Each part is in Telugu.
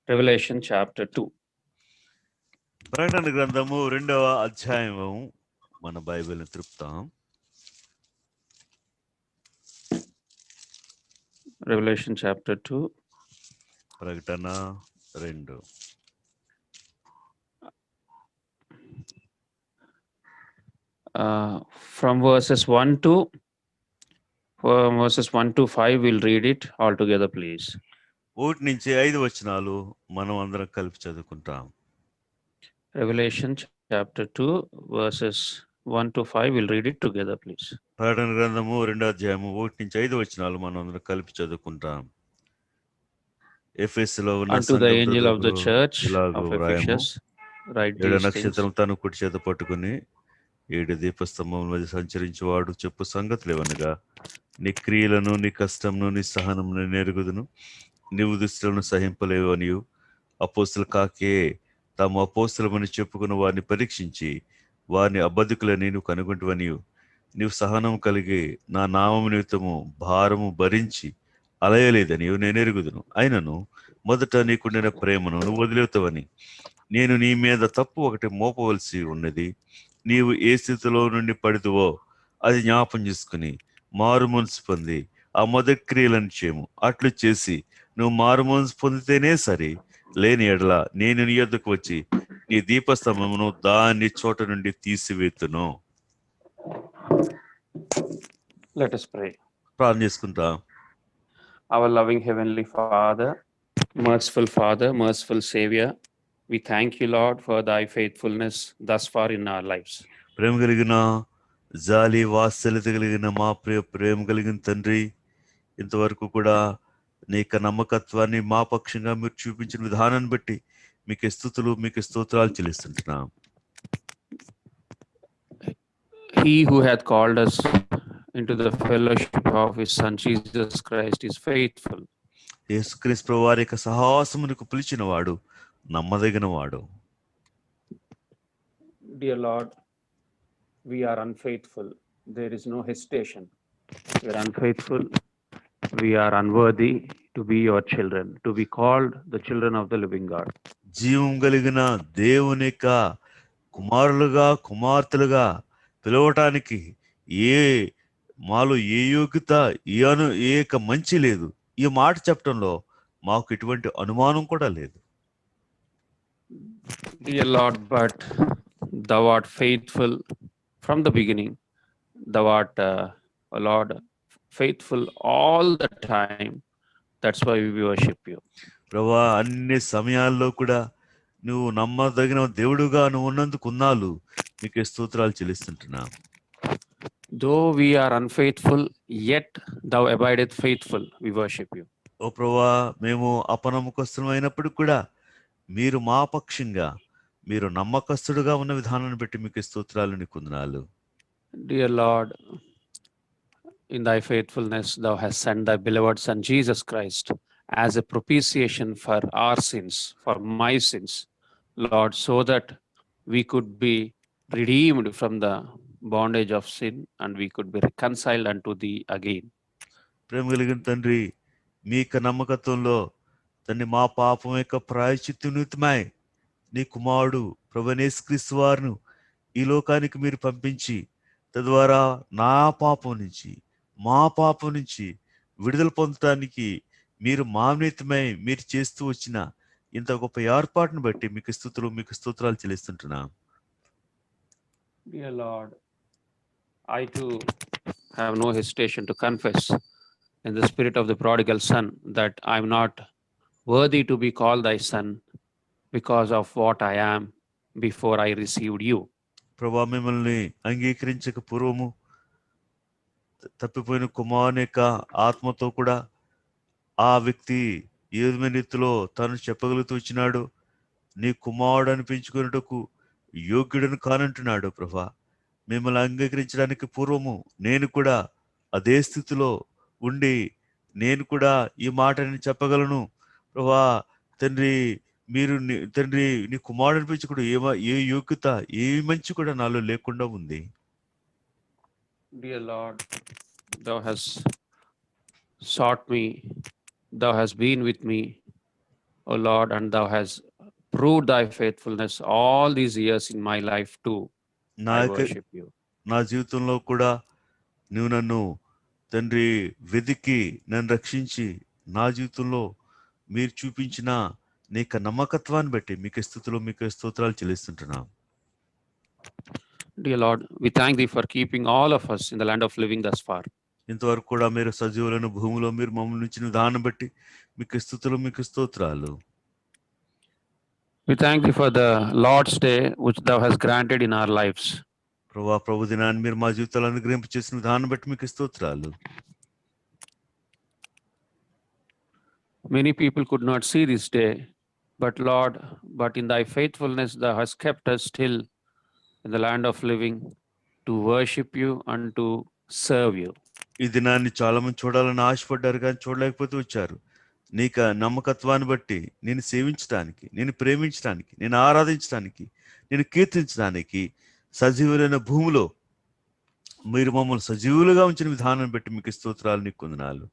Revelation chapter 2. ప్రకటన గ్రంథము 2వ అధ్యాయము మన బైబిల్ని తిప్పుతాం. Revelation chapter 2. ప్రకటన 2. From verses 1 to 5, we'll read it all together, please. 1 నుంచి 5 వచనాలు మనం అందరం కలిపి చదువుకుంటాం. Revelation chapter 2, verses 1 to 5, we'll read it together, please. ప్రకటన గ్రంథము 2వ అధ్యాయము 1 నుంచి 5 వచనాలు మనం అందరం కలిపి చదువుకుంటాం. ఎఫెసులో ఉన్న Unto the angel of the సంఘం church ఇలాగ of వ్రాయము. Ephesus, write 7 these నక్షత్రం things. తన కుడి చేత పట్టుకుని 7 దీపస్తంభం మధ్య సంచరించువాడు చెప్పు సంగతులేవనగా, నీ క్రియలను, నీ కష్టమును, నీ సహనమును నెరుగుదును. నీవు దుష్టులను సహింపలేవు అనియు, అపోస్తుల కాకే తాము అపోస్తులమని చెప్పుకున్న వారిని పరీక్షించి వారిని అబద్ధికులని నువ్వు కనుగొంటువనియు, నీవు సహనం కలిగి నా నామము నిమిత్తము భారము భరించి అలయలేదని నేను ఎరుగుదును. అయినను మొదట నీకుండిన ప్రేమను నువ్వు వదిలేవుతావని నేను నీ మీద తప్పు ఒకటి మోపవలసి ఉన్నది. నీవు ఏ స్థితిలో నుండి పడిదువో అది జ్ఞాపం చేసుకుని మారు మనసు పొంది ఆ మొదటి క్రియలను చేయము. అట్లు చేసి నువ్వు మారు మనసు పొందితేనే సరే, లేని ఎడల నేను నీ యొద్దకు వచ్చి నీ దీపస్తంభమును దాని చోట నుండి తీసివేతును. Let us pray. ప్రార్థన చేసుకుంటా. Our loving Heavenly Father, merciful Savior, we thank you, Lord, for thy faithfulness thus far in our lives. ప్రేమ కలిగిన, జాలి వాత్సల్యత కలిగిన మా ప్రేమ కలిగిన తండ్రి, ఇంతవరకు కూడా నీ యొక్క నమ్మకత్వాన్ని మా పక్షంగా మీరు చూపించిన విధానాన్ని బట్టి మీకు స్తుతులు, మీకు స్తోత్రాలు చెల్లిస్తుంటున్నాం. He who hath called us into the fellowship of his Son Jesus Christ is faithful. యేసుక్రీస్తు వారి యొక్క సహాసమునకు పిలిచిన వాడు నమ్మదగిన వాడు. Dear Lord, we are unfaithful. There is no hesitation. We are unfaithful. We are unworthy to be your children, to be called the children of the living God. జీవం కలిగిన దేవుని యొక్క కుమారులుగా, కుమార్తెలుగా పిలవటానికి మాలో ఏ యోగ్యత, ఏ యొక్క మంచి లేదు. ఈ మాట చెప్పడంలో మాకు ఎటువంటి అనుమానం కూడా లేదు. Dear Lord, but thou art faithful from the beginning. Thou art, Lord, faithful all the time. That's why we worship you. ప్రభా, అన్ని సమయాల్లో కూడా నువ్వు నమ్మదగిన దేవుడుగా నువ్వు ఉన్నందుకున్నాలు నీకు స్తోత్రాలు చెల్లిస్తుంటున్నా. Though we are unfaithful, yet thou abideth faithful. We worship you. ఓ ప్రభా, మేము అపనమ్మకస్తులం అయినప్పుడు కూడా మీరు మా పక్షంగా, మీరు నమ్మకస్తుడుగా ఉన్న విధానాన్ని బట్టి మీకు స్తోత్రాలు, నీకు వందనాలు. Dear Lord, in thy faithfulness thou hast sent thy beloved Son Jesus Christ as a propitiation for our sins, for my sins, Lord, so that we could be redeemed from the bondage of sin and we could be reconciled unto thee again. ప్రేమ కలిగిన తండ్రి, మీ యొక్క నమ్మకత్వంలో తండ్రి మా పాపం యొక్క ప్రాయశ్చిత్త నిమిత్తమై నీ కుమారుడు ప్రభువైన యేసుక్రీస్తు వారును ఈ లోకానికి మీరు పంపించి, తద్వారా మా పాపం నుంచి విడుదల పొందటానికి మీరు మా నిమిత్తమై మీరు చేస్తూ వచ్చిన ఇంత గొప్ప ఏర్పాటును బట్టి మీకు స్తుతులు, మీకు స్తోత్రాలు చెల్లిస్తుంటున్నాం. Dear Lord, I too have no hesitation to confess in the spirit of the prodigal son that I am not worthy to be called thy son because of what I am before I received you. ప్రభా, మిమ్మల్ని అంగీకరించక పూర్వము తప్పిపోయిన కుమారుని యొక్క ఆత్మతో కూడా ఆ వ్యక్తి ఏ విధమైన రీతిలో తను చెప్పగలుగుతూ వచ్చినాడు, నీ కుమారుడు అనిపించుకున్నటకు యోగ్యుడని కానంటున్నాడు. ప్రభా, మిమ్మల్ని అంగీకరించడానికి పూర్వము నేను కూడా అదే స్థితిలో ఉండి నేను కూడా ఈ మాటని చెప్పగలను. ప్రభా తండ్రి, మీరు తండ్రి నీ కుమారుడు అనిపించుకుడు ఏ యోగ్యత, ఏ మంచి కూడా నాలో లేకుండా ఉంది. Dear Lord, thou hast sought me, thou hast been with me, O Lord, and thou hast proved thy faithfulness all these years in my life too. నా I యొక్క worship you. నా జీవితంలో కూడా నువ్వు నన్ను తండ్రి వెతికి నన్ను రక్షించి నా జీవితంలో మీరు చూపించిన నీ యొక్క నమ్మకత్వాన్ని బట్టి మీకు స్థుతులు మీకు స్తోత్రాలు చెల్లిస్తుంటున్నాం. Dear Lord, we thank thee for keeping all of us in the land of living thus far. ఇంతవరకు కూడా మీరు సజీవులను భూమిలో మీరు మమ్మల్ని ఉంచిన విధానం బట్టి మీకు స్థుతులు మీకు స్తోత్రాలు. We thank thee for the Lord's day which thou hast granted in our lives. ప్రభు దినాన్ని మీరు మా జీవితాలు అనుగ్రహింప చేసిన విధానం బట్టి మీకు స్తోత్రాలు. Many people could not see this day, but Lord, but in thy faithfulness thou hast kept us still in the land of living to worship you and to serve you. ఈ దినాన్ని చాలా మంది చూడాలని ఆశపడ్డారు కానీ చూడలేకపోతే వచ్చారు. నీకు నమ్మకత్వాన్ని బట్టి నేను సేవించడానికి, నేను ప్రేమించడానికి, నేను ఆరాధించడానికి, నేను కీర్తించడానికి సజీవులైన భూమిలో మీరు మమ్మల్ని సజీవులుగా ఉంచిన విధానాన్ని బట్టి మీకు స్తోత్రాలు నీకు వందనాలు.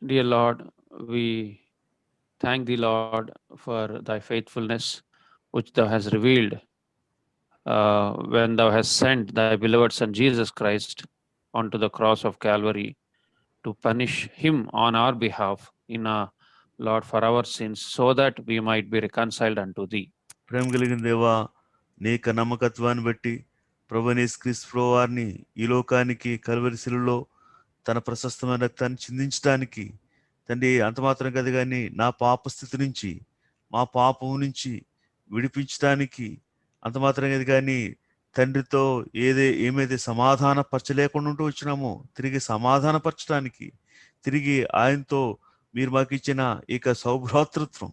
Dear Lord, we thank thee, Lord, for thy faithfulness which thou hast revealed when thou hast sent thy beloved Son Jesus Christ onto the cross of Calvary to punish him on our behalf in Lord for our sins, so that we might be reconciled unto thee. ప్రేమ కలిగిన దేవా, నీక నమ్మకత్వాన్ని బట్టి ప్రభువైన యేసుక్రీస్తు వారిని ఈ లోకానికి కల్వరి శిలువలో తన ప్రశస్తమైన రక్తాన్ని చిందించడానికి తండ్రి అంత మాత్రం కదా కానీ నా పాప స్థితి నుంచి మా పాపం నుంచి విడిపించడానికి అంత మాత్రం కదా కానీ తండ్రితో ఏమైతే సమాధానపరచలేకుండా ఉంటూ వచ్చినామో తిరిగి సమాధానపరచడానికి, తిరిగి ఆయనతో మీరు మాకు ఇచ్చిన ఇక సౌభ్రాతృత్వం,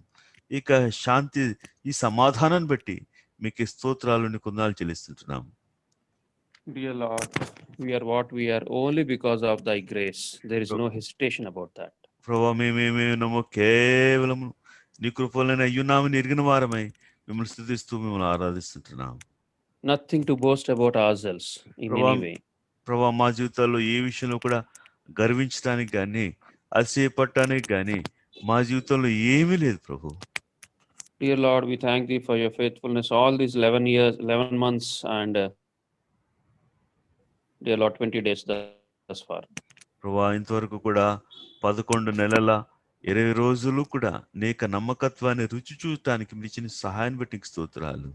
ఇక శాంతి, ఈ సమాధానాన్ని బట్టి మీకు స్తోత్రాలను కొందాలు చెల్లిస్తుంటున్నాం. Dear Lord, we are what we are only because of thy grace. There is no hesitation about that. ప్రభా, మేమేమేమో కేవలం నీ కృపలైన అయ్యున్నామని ఎరిగిన వారమై మిమ్మల్ని స్తుతిస్తూ మిమ్మల్ని ఆరాధిస్తుంటున్నాం. Nothing to boast about ourselves in any way. ప్రభా, మా జీవితాల్లో ఏ విషయంలో కూడా గర్వించడానికి కానీ అతిశయపడటానికి కానీ మా జీవితంలో ఏమీ లేదు ప్రభు. Dear Lord, we thank thee for your faithfulness all these 11 years, 11 months, and dear Lord, 20 days thus far. ప్రభా, ఇంతవరకు కూడా 11 నెలల 20 రోజులు కూడా నీక నమ్మకత్వాన్ని రుచి చూడటానికి మీరు ఇచ్చిన సహాయాన్ని బట్టి స్తోత్రాలు.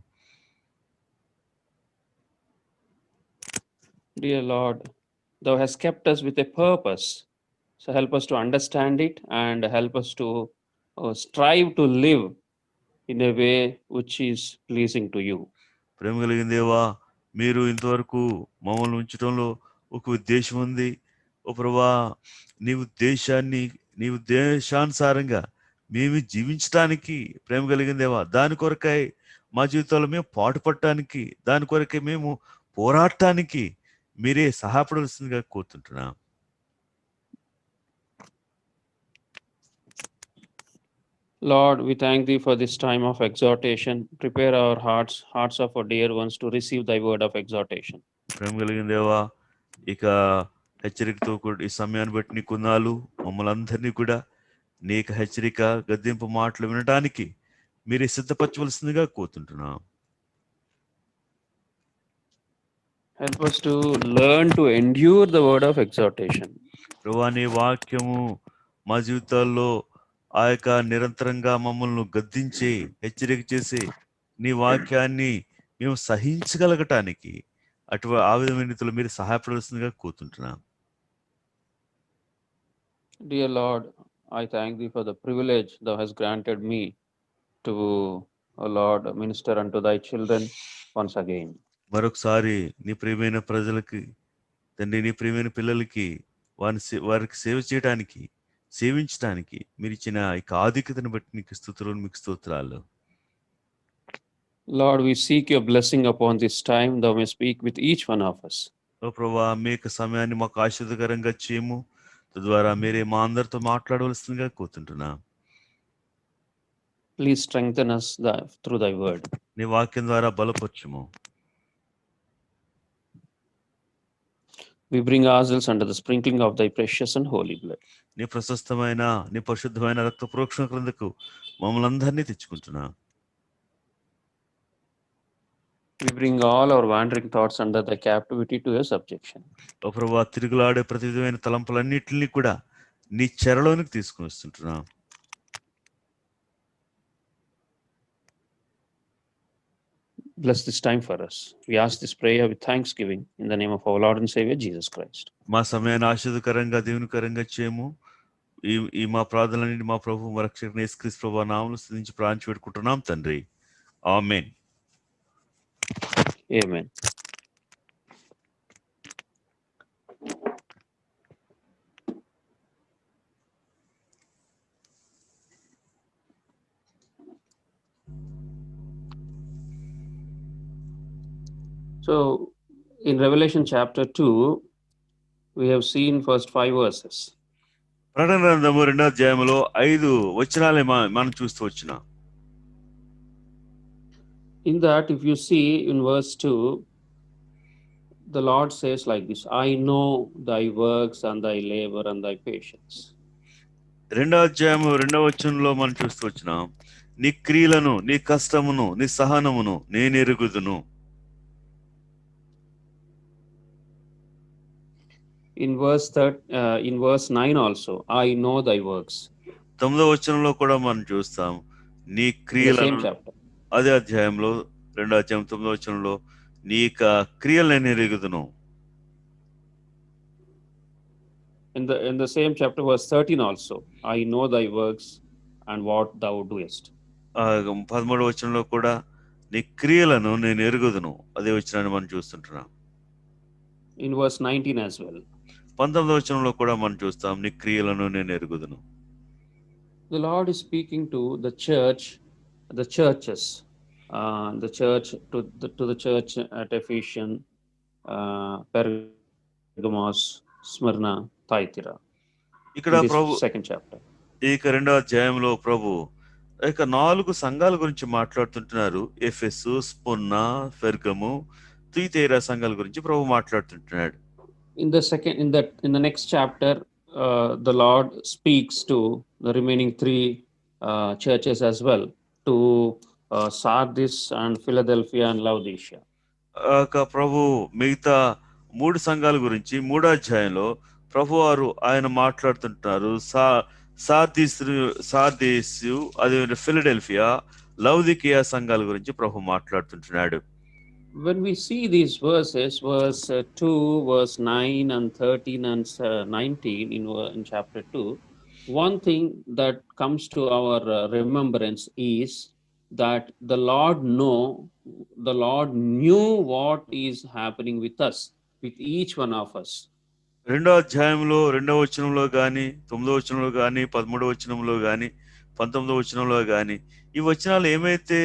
Dear Lord, thou hast kept us with a purpose. So help us to understand it and help us to strive to live in a way which is pleasing to you. ప్రేమ కలిగిన దేవా, మీరు ఇంతవరకు మమ్మల్ని ఉంచడంలో ఒక ఉద్దేశం ఉంది. ఓ ప్రభా, నీవు దేశానుసారంగా మేము జీవించడానికి ప్రేమ కలిగిన దేవా, దాని కొరకై మా జీవితాల్లో మేము పాటుపడటానికి, దాని కొరకై మేము పోరాడటానికి మీరే సహాయపడవలసిందిగా కోరుతుంటున్నాం. Lord, we thank thee for this time of exhortation. Prepare our hearts of our dear ones to receive thy word of exhortation. ప్రేమ కలిగిన దేవా, ఇక హెచ్చరికతో కూడా ఈ సమయాన్ని బట్టి నీ కొన్నాళ్ళు మమ్మల్ని అందరినీ కూడా నీకు హెచ్చరిక గద్దింపు మాటలు వినడానికి మీరే సిద్ధపరచవలసిందిగా కోరుతుంటున్నాం. Help us to learn to endure the word of exhortation. ప్రభువా, నీ వాక్యము మా జీవితాల్లో ఆ యొక్క నిరంతరంగా మమ్మల్ని గద్దించి హెచ్చరిక చేసి నీ వాక్యాన్ని మేము సహించగలగటానికి ఆ విధమైన రీతిలో మీరు సహాయపడవలసిందిగా కోరుతుంటున్నాం. Dear Lord, I thank thee for the privilege thou hast granted me to, O Lord, minister unto thy children once again. మరొకసారి నీ ప్రియమైన ప్రజలకి తండ్రి, నీ ప్రియమైన పిల్లలకి వారికి సేవ చేయడానికి, సేవించడానికి మీరు ఇచ్చిన ఈ ఆధిక్యతను బట్టి నీకు స్తుతులు, మీకు స్తోత్రాలు. Lord, we seek your blessing upon this time. Thou may speak with each one of us. ఓ ప్రభువా, మీ యొక్క సమయాన్ని మాకు ఆశీర్వదకరంగా చేయము. తద్వారా మీరే మా అందరితో మాట్లాడవలసిందిగా కోరుతుంటున్నా. Please strengthen us through thy word. నీ వాక్యం ద్వారా బలపరచుము. We bring ourselves under the sprinkling of thy precious and holy blood. నీ ప్రశస్తమైన, నీ పరిశుద్ధమైన రక్త ప్రోక్షణ క్రిందకు మమ్మల్ని అందరినీ తెచ్చుకుంటున్నాం. We bring all our wandering thoughts under the captivity to your subjection. ఓ ప్రభువా, తిరుగులాడే ప్రతి విధమైన తలంపులన్నిటిని కూడా నీ చెరలోనికి తీసుకుని వస్తుంటున్నాం. Bless this time for us. We ask this prayer with thanksgiving in the name of our Lord and Savior Jesus Christ. మా సమయాన్ని ఆశీర్వదకరంగా దీవెనకరంగా చేయము. ఈ మా ప్రార్థనలన్నింటి మా ప్రభు రక్షకుని యేసుక్రీస్తు ప్రభువు నామములో స్తుతించి ప్రార్థించి పెట్టుకుంటున్నాం తండ్రి. ఆమేన్. Amen. So, in Revelation chapter 2, we have seen first 5 verses. ప్రకటన గ్రంథము 2వ అధ్యాయములో 5 వచనాలే మనం చూస్తూ వచ్చినాం. In that, if you see in verse 2, the Lord says like this, I know thy works and thy labor and thy patience. 2వ అధ్యాయము 2వ వచనంలో మనం చూస్తూ వచ్చినాం, నీ క్రియలను, నీ కష్టమును, నీ సహనమును నేను ఎరుగుదును. In verse 9 also, I know thy works. 9వ వచనంలో కూడా మనం చూస్తాం, నీ In the క్రియలను, same chapter. అదే అధ్యాయంలో 2వ అధ్యాయం 9వ వచనంలో నీ క్రియలు నేను ఎరుగుదును. In the same chapter, verse 13 also, I know thy works and what thou doest. 13వ వచనంలో కూడా నీ క్రియలను నేను ఎరుగుదును. అదే వచనాన్ని మనం చూస్తుంటున్నాం. In verse 19 as well. 19వ వచనంలో కూడా మనం చూస్తాం, నీ క్రియలను నేను ఎరుగుదును. The Lord is speaking to the churches, the church to the church at Ephesians, Pergamos, Smyrna, Thyatira. ఇక్కడ In this Prabhu second chapter. ఇక 2వ అధ్యాయంలో ప్రభు ఇక 4 సంఘాల గురించి మాట్లాడుతుంటున్నారు. ఎఫెసు, స్ముర్నా, పెర్గము, తుయతైరా సంఘాల గురించి ప్రభు మాట్లాడుతుంటున్నాడు. In the next chapter, the Lord speaks to the remaining 3 churches as well, to Sardis and Philadelphia and Laodicea. ప్రభు మిగతా 3 సంఘాల గురించి 3వ అధ్యాయంలో ప్రభు వారు ఆయన మాట్లాడుతుంటారు. సార్దీసు, అదే ఫిలడెల్ఫియా, లౌదికియా సంఘాల గురించి ప్రభు మాట్లాడుతుంటున్నాడు. When we see these verses, verse 2, verse 9 and 13 and 19 in chapter 2, one thing that comes to our remembrance is that the Lord knew what is happening with us, with each one of us. 2వ అధ్యాయంలో 2వ వచనంలో కానీ, 9వ వచనంలో కానీ, 13వ వచనంలో కానీ, 19వ వచనంలో కానీ, ఈ వచనాలు ఏమైతే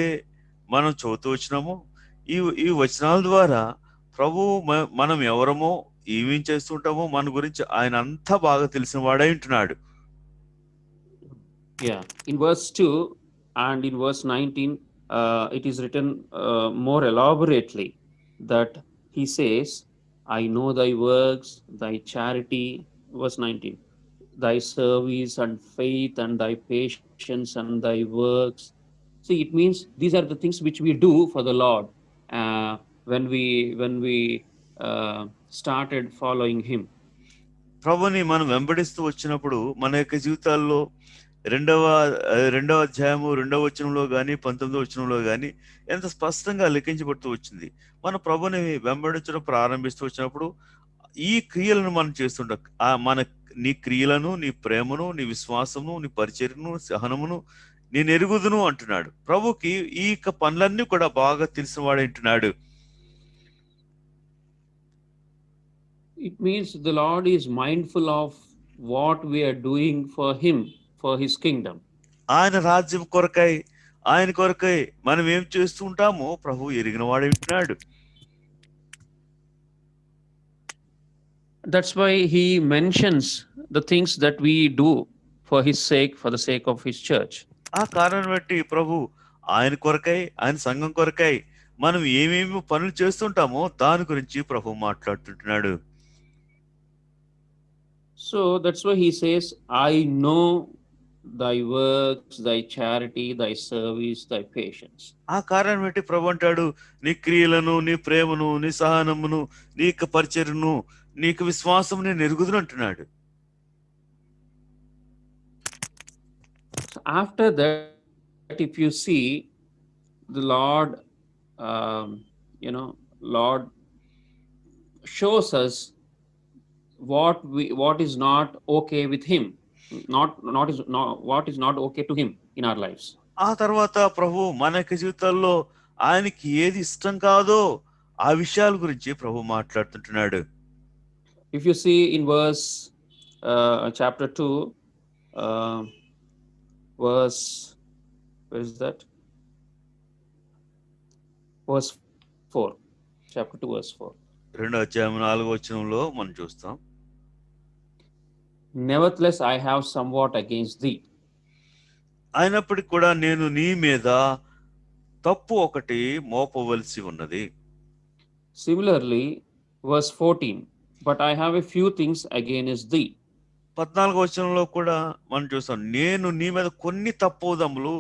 మనం చదువుతూ వచ్చినామో ఈ వచనాల ద్వారా ప్రభు మనం ఎవరమో, ఏమేం చేస్తుంటామో మన గురించి ఆయన అంతా బాగా తెలిసిన వాడై ఉంటున్నాడు. Yeah, in verse 2 and in verse 19, it is written more elaborately that he says, I know thy works, thy charity, verse 19, thy service and faith and thy patience and thy works. See, it means these are the things which we do for the Lord when we started following him. ప్రభుని మనం వెంబడిస్తూ వచ్చినప్పుడు మన యొక్క జీవితాల్లో 2వ అధ్యాయము 2వ వచనంలో కానీ, 19వ వచనంలో కానీ ఎంత స్పష్టంగా లెక్కించబడుతూ వచ్చింది. మన ప్రభుని వెంబడించడం ప్రారంభిస్తూ వచ్చినప్పుడు ఈ క్రియలను మనం చేస్తుంటాం. నీ క్రియలను, నీ ప్రేమను, నీ విశ్వాసమును, నీ పరిచర్యను, సహనమును నేను ఎరుగుదును అంటున్నాడు. ప్రభుకి ఈ పనులన్నీ కూడా బాగా తెలిసిన వాడు అంటున్నాడు. It means the Lord is mindful of what we are doing for him, for his kingdom. ఆయన రాజ్యం కొరకై, ఆయన కొరకై మనం ఏం చేస్తూ ఉంటామో ప్రభు ఎరిగిన వాడు అంటున్నాడు. That's why he mentions the things that we do for his sake, for the sake of his church. ఆ కారణం బట్టి ప్రభు ఆయన కొరకై, ఆయన సంఘం కొరకై మనం ఏమేమి పనులు చేస్తుంటామో దాని గురించి ప్రభు మాట్లాడుతుంటున్నాడు. So that's why he says, I know thy works, thy charity, thy service, thy patience. ఆ కారణం బట్టి ప్రభు అంటాడు, నీ క్రియలను, నీ ప్రేమను, నీ సహనమును, నీ యొక్క పరిచర్యను, నీకు విశ్వాసము నేను ఎరుగుదును అంటున్నాడు. So after that, if you see the Lord, Lord shows us what is not okay with Him, what is not okay to Him in our lives. ఆ తర్వాత ప్రభు మన యొక్క జీవితాల్లో ఆయనకి ఏది ఇష్టం కాదో ఆ విషయాల గురించి ప్రభు మాట్లాడుతుంటున్నాడు. If you see in verse chapter 2, verse, where is that? Verse 4. Chapter 2, verse 4. 2వ అధ్యాయం 4వ వచనంలో మనం చూస్తాం. Nevertheless, I have somewhat against thee. అయినప్పటికీ కూడా నేను నీ మీద తప్పు ఒకటి మోపవలసి ఉన్నది. Similarly, verse 14. But I have a few things against thee. 14వ వచనంలో కూడా మనం చూస్తాం, నేను నీ మీద కొన్ని తప్పుదములు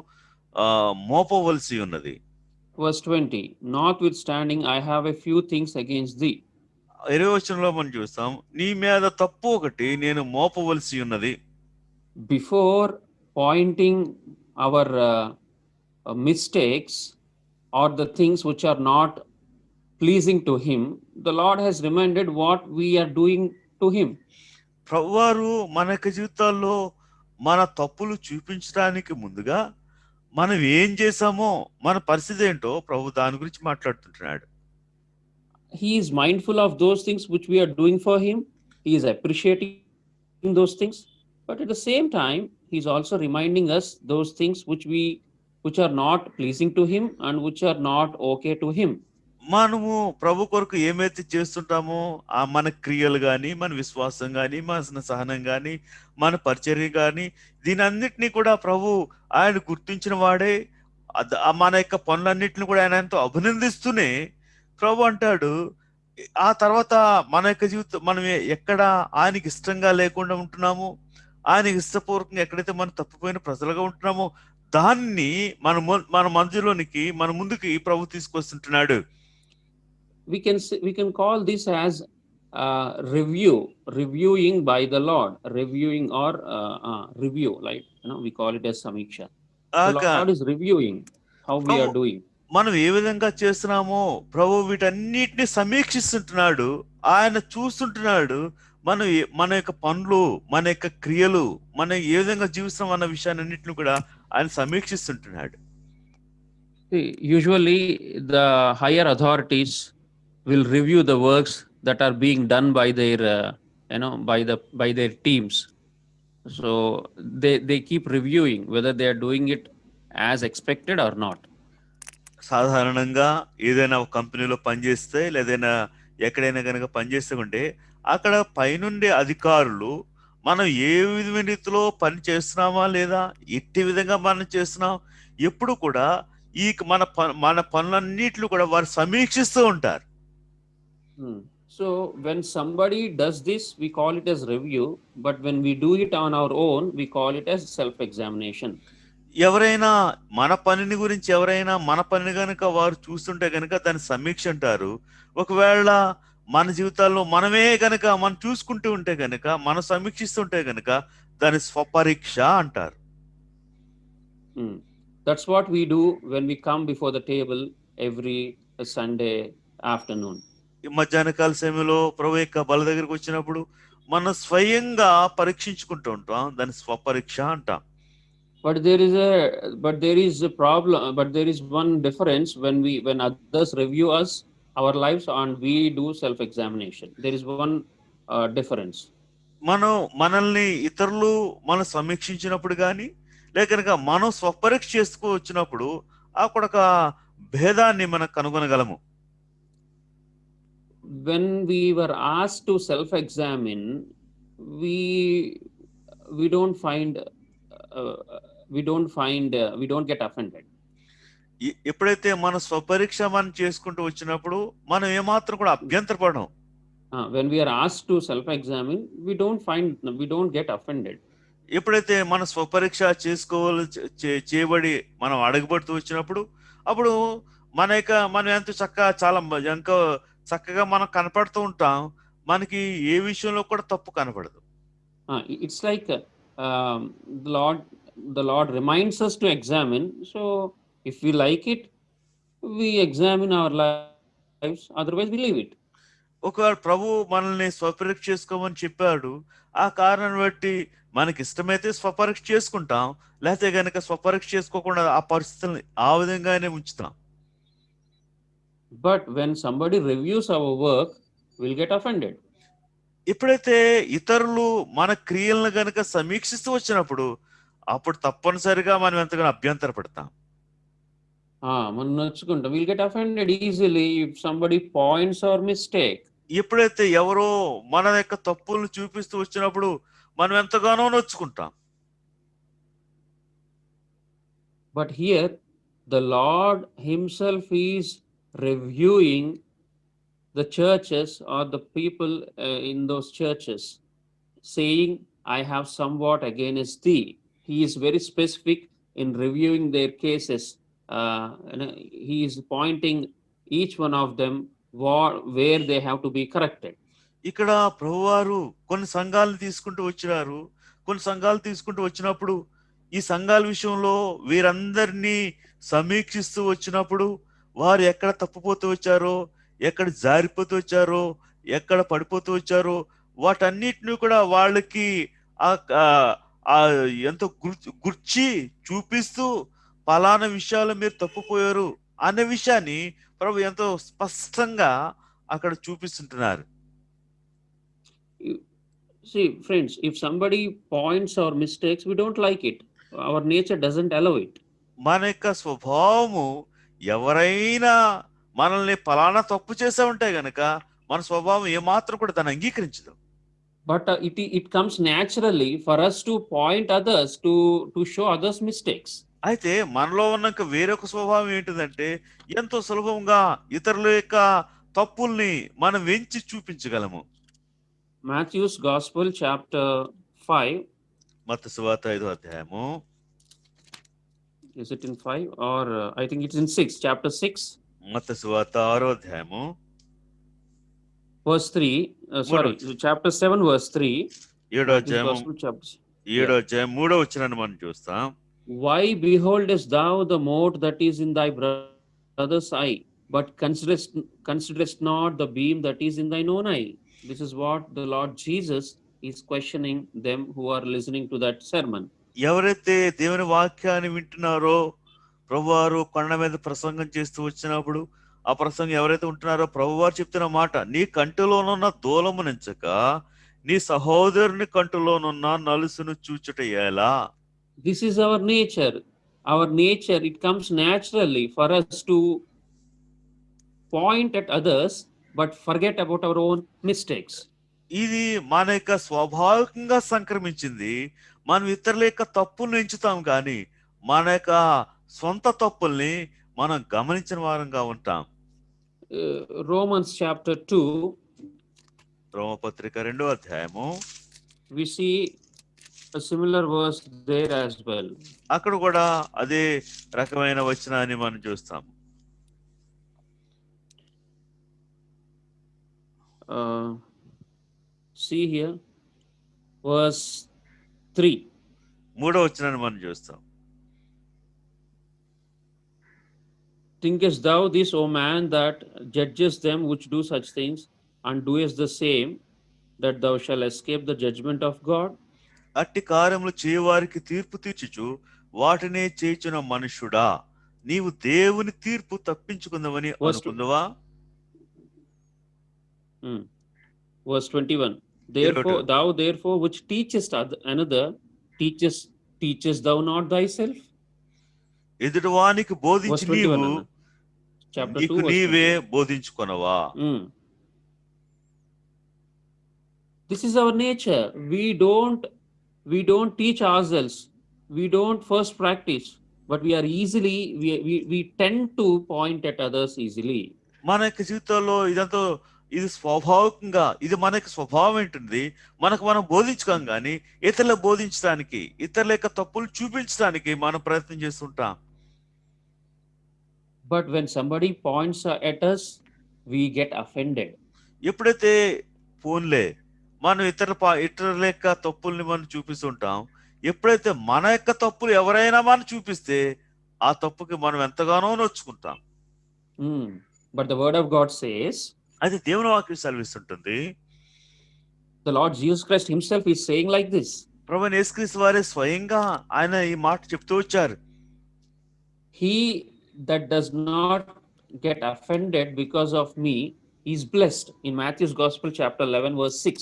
మోపవలసి ఉన్నది. Verse 20. Notwithstanding, I have a few things against thee. 20వ వచనంలో మనం చూస్తాం, నీ మీద తప్పు ఒకటి నేను మోపవలసి ఉన్నది. Before pointing our mistakes or the things which are not pleasing to Him, the Lord has reminded what we are doing to Him. ప్రభువారు మన యొక్క జీవితాల్లో మన తప్పులు చూపించడానికి ముందుగా మనం ఏం చేసామో, మన పరిస్థితి ఏంటో ప్రభు దాని గురించి మాట్లాడుతుంటున్నాడు. He is mindful of those things which we are doing for Him. He is appreciating those things, but at the same time, He is also reminding us those things which are not pleasing to Him and which are not okay to Him. మనము ప్రభు కొరకు ఏమైతే చేస్తుంటామో ఆ మన క్రియలు కానీ, మన విశ్వాసం కానీ, మన సహనం కానీ, మన పరిచర్య కానీ, దీని అన్నిటినీ కూడా ప్రభు ఆయన గుర్తించిన వాడే. మన యొక్క పనులన్నిటిని కూడా ఆయన ఎంతో అభినందిస్తూనే ప్రభు అంటాడు, ఆ తర్వాత మన యొక్క జీవితం మనం ఎక్కడ ఆయనకి ఇష్టంగా లేకుండా ఉంటున్నామో, ఆయనకి ఇష్టపూర్వకంగా ఎక్కడైతే మనం తప్పిపోయిన ప్రజలుగా ఉంటున్నామో దాన్ని మన మధ్యలోనికి మన ముందుకి ప్రభు తీసుకొస్తుంటున్నాడు. We can call this as reviewing by the Lord, reviewing or review, like we call it as samiksha. The Lord is reviewing how we are doing. మనం ఏ విధంగా చేస్తున్నామో ప్రభు వీటన్నిటిని సమీక్షిస్తుంటున్నాడు. ఆయన చూస్తుంటున్నాడు మన యొక్క పనులు, మన యొక్క క్రియలు, మనం ఏ విధంగా జీవిస్తున్నాం అన్న విషయాన్ని అన్నింటిని కూడా ఆయన సమీక్షిస్తుంటున్నాడు. Usually the higher authorities will review the works that are being done by their by their teams. So they keep reviewing whether they are doing it as expected or not. సాధారణంగా ఏదైనా ఒక కంపెనీలో పనిచేస్తే, లేదైనా ఎక్కడైనా కనుక పనిచేస్తే ఉంటే అక్కడ పైనుండే అధికారులు మనం ఏ విధమైన రీతిలో పని చేస్తున్నామా లేదా, ఎట్టి విధంగా మనం చేస్తున్నాం, ఎప్పుడు కూడా ఈ మన పనులన్నిటిలో కూడా వారు సమీక్షిస్తూ ఉంటారు. So when somebody does this, we call it as review, but when we do it on our own, we call it as self-examination. ఎవరైనా మన పనిని గురించి మన పని కనుక వారు చూస్తుంటే కనుక దాన్ని సమీక్ష అంటారు. ఒకవేళ మన జీవితాల్లో మనమే కనుక మనం చూసుకుంటూ ఉంటే కనుక, మనం సమీక్షిస్తుంటే కనుక దాన్ని స్వపరీక్ష అంటారు. That's what we do when we come before the table every Sunday afternoon. ఈ మధ్యాహ్న కాల సమయంలో ప్రభు యొక్క బల దగ్గరికి వచ్చినప్పుడు మనం స్వయంగా పరీక్షించుకుంటూ ఉంటాం, దాన్ని స్వపరీక్ష అంటాం. But there is a problem. But there is one difference when others review us, our lives, and we do self-examination. There is one difference. మనల్ని ఇతరులు మనం సమీక్షించినప్పుడు కానీ, లేక మనం స్వపరీక్ష చేసుకో వచ్చినప్పుడు అక్కడ ఒక భేదాన్ని మనం కనుగొనగలము. When we were asked to self-examine, we don't get offended. ఎప్పుడైతే మన స్వపరీక్ష మనం చేసుకుంటూ వచ్చినప్పుడు మనం ఏమాత్రం కూడా అభ్యంతరపడం. When we are asked to self-examine, we don't get offended. ఎప్పుడైతే మన స్వపరీక్ష చేసుకోవాలి చేయబడి మనం అడగబడుతూ వచ్చినప్పుడు అప్పుడు మనం ఎంత చక్కగా ఎంతో చక్కగా మనం కనపడుతూ ఉంటాం. మనకి ఏ విషయంలో కూడా తప్పు కనపడదు. It's like the Lord reminds us to examine. So if we like it, we examine our lives. Otherwise, we leave it. ఒకవేళ ప్రభు మనల్ని స్వపరీక్ష చేసుకోమని చెప్పాడు. ఆ కారణం బట్టి మనకి ఇష్టమైతే స్వపరీక్ష చేసుకుంటాం. లేకపోతే గనక స్వపరీక్ష చేసుకోకుండా ఆ పరిస్థితుల్ని ఆ విధంగానే ఉంచుతాం. But when somebody reviews our work, we'll get offended. ఎప్పుడైతే ఇతరులు మన క్రియలను గనక సమీక్షిస్తూ వచ్చినప్పుడు అప్పుడు తప్పనిసరిగా మనం ఎంతగానో అభ్యంతర పడతాం. మనం నొచ్చుకుంటాం. We'll get offended easily if somebody points our mistake. ఎప్పుడైతే ఎవరో మన యొక్క తప్పులను చూపిస్తూ వచ్చినప్పుడు మనం ఎంతగానో నొచ్చుకుంటాం. But here, the Lord Himself is reviewing the churches or the people in those churches, saying, I have somewhat against thee. He is very specific in reviewing their cases. He is pointing each one of them where they have to be corrected. ఇక్కడ ప్రభువారు కొన్ని సంఘాలను తీసుకుంటూ వచ్చినారు. కొన్ని సంఘాలు తీసుకుంటూ వచ్చినప్పుడు ఈ సంఘాల విషయంలో వీరందరినీ సమీక్షిస్తూ వచ్చినప్పుడు వారు ఎక్కడ తప్పుపోతూ వచ్చారో, ఎక్కడ జారిపోతూ వచ్చారో, ఎక్కడ పడిపోతూ వచ్చారో వాటన్నిటిని కూడా వాళ్ళకి ఎంతో గుర్చి చూపిస్తూ పలానా విషయాలు మీరు తప్పుపోయారు అనే విషయాన్ని ప్రభు ఎంతో స్పష్టంగా అక్కడ చూపిస్తుంటున్నారు. See, friends, if somebody points our mistakes, we don't like it. Our nature doesn't allow it. మన యొక్క స్వభావము ఎవరైనా మనల్ని పలానా తప్పు చేసే ఉంటే గనక మన స్వభావం ఏమాత్రం కూడా దాన్ని అంగీకరించదు. But it comes naturally for us to point others to show others mistakes. అయితే మనలో ఉన్న వేరొక స్వభావం ఏంటిదంటే ఎంతో సులభంగా ఇతరుల యొక్క తప్పుల్ని మనం వెంచి చూపించగలము. Matthew's Gospel, chapter 5. మత్తయి సువార్త 5వ అధ్యాయము. Is it in 5 or I think it's in 6, chapter 6. మత్తయి సువార్త 6వ అధ్యాయము. Verse 3. Sorry, chapter 7, verse 3. 7వ అధ్యాయము 7వ అధ్యాయం 3వ వచనాన్ని మనం చూస్తాం. Why beholdest thou the mote that is in thy brother's eye, but considerest not the beam that is in thine own eye? This is what the Lord Jesus is questioning them who are listening to that sermon. ఎవరైతే దేవుని వాక్యాన్ని వింటున్నారో, ప్రభువారు కొండ మీద ప్రసంగం చేస్తూ వచ్చినప్పుడు ఆ ప్రసంగం ఎవరైతే ఉంటున్నారో ప్రభువారు చెప్తున్న మాట, నీ కంటిలోనున్న దూలము నుంచక నీ సహోదరుని కంటిలోనున్న నలుసును చూచుట ఎలా? This is our nature. Our nature, it comes naturally for us to point at others but forget about our own mistakes. ఇది మన యొక్క స్వాభావికంగా సంక్రమించింది. మనం ఇతరుల యొక్క తప్పులను ఎంచుతాం కానీ మన యొక్క సొంత తప్పుల్ని మనం గమనించిన వారంగా ఉంటాం. Romans chapter 2. రోమపత్రిక 2వ అధ్యాయము. We see a similar verse there as well. అక్కడ కూడా అదే రకమైన వచనాన్ని మనం చూస్తాం. See here, verse 3. 3వ వచనాన్ని మనం చూస్తాం. Thinkest thou this, O man, that judgest them which do such things, and doest the same, that thou shalt escape the judgment of God? అట్టి కార్యములు చేయవారికి తీర్పు తీర్చుచు వాటినే చేయుచున్న మనుష్యుడా, నీవు దేవుని తీర్పు తప్పించుకుందామని అనుకుందువా? Verse 21. Thou therefore which teachest another, teachest thou not thyself? ఎదుటి వానికి బోధించి నీవు నీకు నీవే బోధించుకొనవా? This is our nature. We don't teach ourselves. We don't first practice, but we tend to point at others easily. మన యొక్క జీవితంలో ఇదంతా ఇది స్వాభావికంగా, ఇది మనకి స్వభావం ఏంటుంది, మనకు మనం బోధించుకోం కానీ ఇతరులకు బోధించడానికి, ఇతరుల యొక్క తప్పులు చూపించడానికి మనం ప్రయత్నం చేస్తుంటాం. But when somebody points at us, we get offended. ఎప్పుడైతే ఫోన్లే మనం ఇతరుల యొక్క తప్పుల్ని మనం చూపిస్తుంటాం, ఎప్పుడైతే మన యొక్క తప్పులు ఎవరైనా మనం చూపిస్తే ఆ తప్పుకి మనం ఎంతగానో నొచ్చుకుంటాం. But the word of God says, అది దేవుని వాక్యం సెలవిస్తుంటుంది, the Lord Jesus Christ himself is saying like this. ప్రభువైన యేసుక్రీస్తు వారే స్వయంగా ఆయన ఈ మాట చెప్తూ వచ్చారు. He that does not get offended because of me is blessed. In Matthew's Gospel chapter 11 verse 6.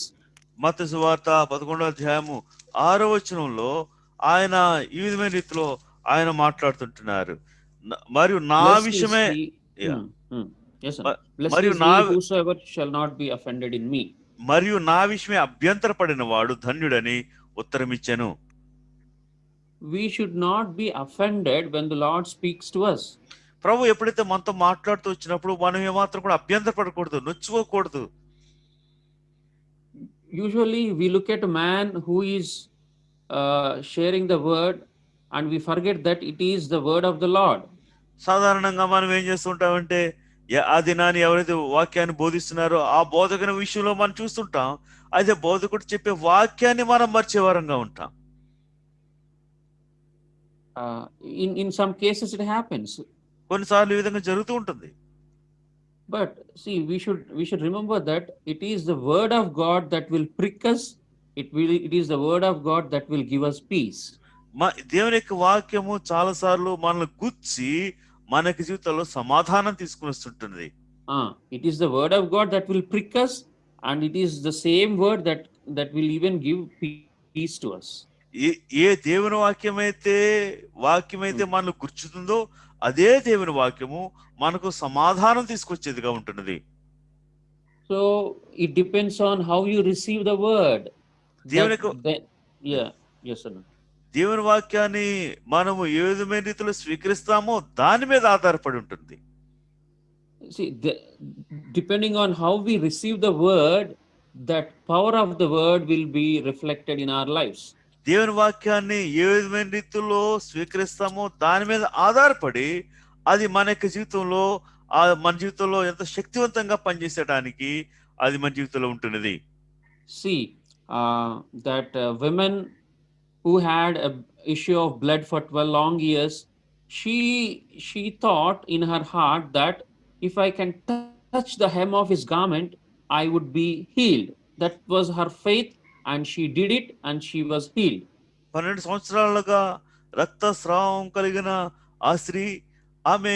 మత్తయి సువార్త 11వ అధ్యాయము 6వ వచనంలో ఆయన ఈ విధమైన రీతిలో ఆయన మాట్లాడుతుంటున్నారు. మరియు నా Blessed is విషయమే he- Yeah. Yes, sir. మ- Blessed మరియు is నా he whosoever shall not be offended in me. మరియు నా విషయమే అభ్యంతరపడిన వాడు ధన్యుడని ఉత్తరమిచ్చెను. We should not be offended when the Lord speaks to us. ప్రభు ఎప్పుడైతే మనతో మాట్లాడుతూ వచ్చినప్పుడు మనం ఏమాత్రం కూడా అభ్యంతరపడకూడదు, నొచ్చుకోకూడదు. Usually we look at a man who is sharing the word and we forget that it is the word of the Lord. సాధారణంగా మనం ఏం చేస్తుంటామంటే ఆ దినాన్ని ఎవరైతే వాక్యాన్ని బోధిస్తున్నారో ఆ బోధకుని విషయంలో మనం చూస్తుంటాం, అయితే బోధకుడు చెప్పే వాక్యాన్ని మనం మర్చేవారంగా ఉంటాం. In some cases it happens, కొన్నిసార్లు ఈ విధంగా జరుగుతూ ఉంటుంది. but see, we should remember that it is the word of God that will prick us. It is the word of God that will give us peace. దేవుని యొక్క వాక్యము చాలా సార్లు మనల్ని గుచ్చి మనకి జీవితంలో సమాధానం తీసుకుని వస్తుంటుంది. It is the word of God that will prick us, and it is the same word that will even give peace to us. ఏ దేవుని వాక్యమైతే మనల్ని గుర్చుతుందో అదే దేవుని వాక్యము మనకు సమాధానం తీసుకొచ్చేదిగా ఉంటున్నది. So it depends on how you receive the word. Yes sir. దేవుని వాక్యాన్ని మనము ఏ విధమైన రీతిలో స్వీకరిస్తామో దాని మీద ఆధారపడి ఉంటుంది. See, depending on how we receive the word, that power of the word will be reflected in our lives. దేవుని వాక్యాన్ని ఏ విధమైన రీతిలో స్వీకరిస్తామో దాని మీద ఆధారపడి అది మన యొక్క జీవితంలో మన జీవితంలో ఎంత శక్తివంతంగా పనిచేయడానికి అది మన జీవితంలో ఉంటున్నది. See, that women who had a issue of blood for 12 long years, she thought in her heart that if I can touch the hem of his garment, I would be healed. That was her faith, and she did it, and she was healed. 12 సంవత్సరాలుగా రక్తస్రావం కలిగిన ఆ స్త్రీ, ఆమె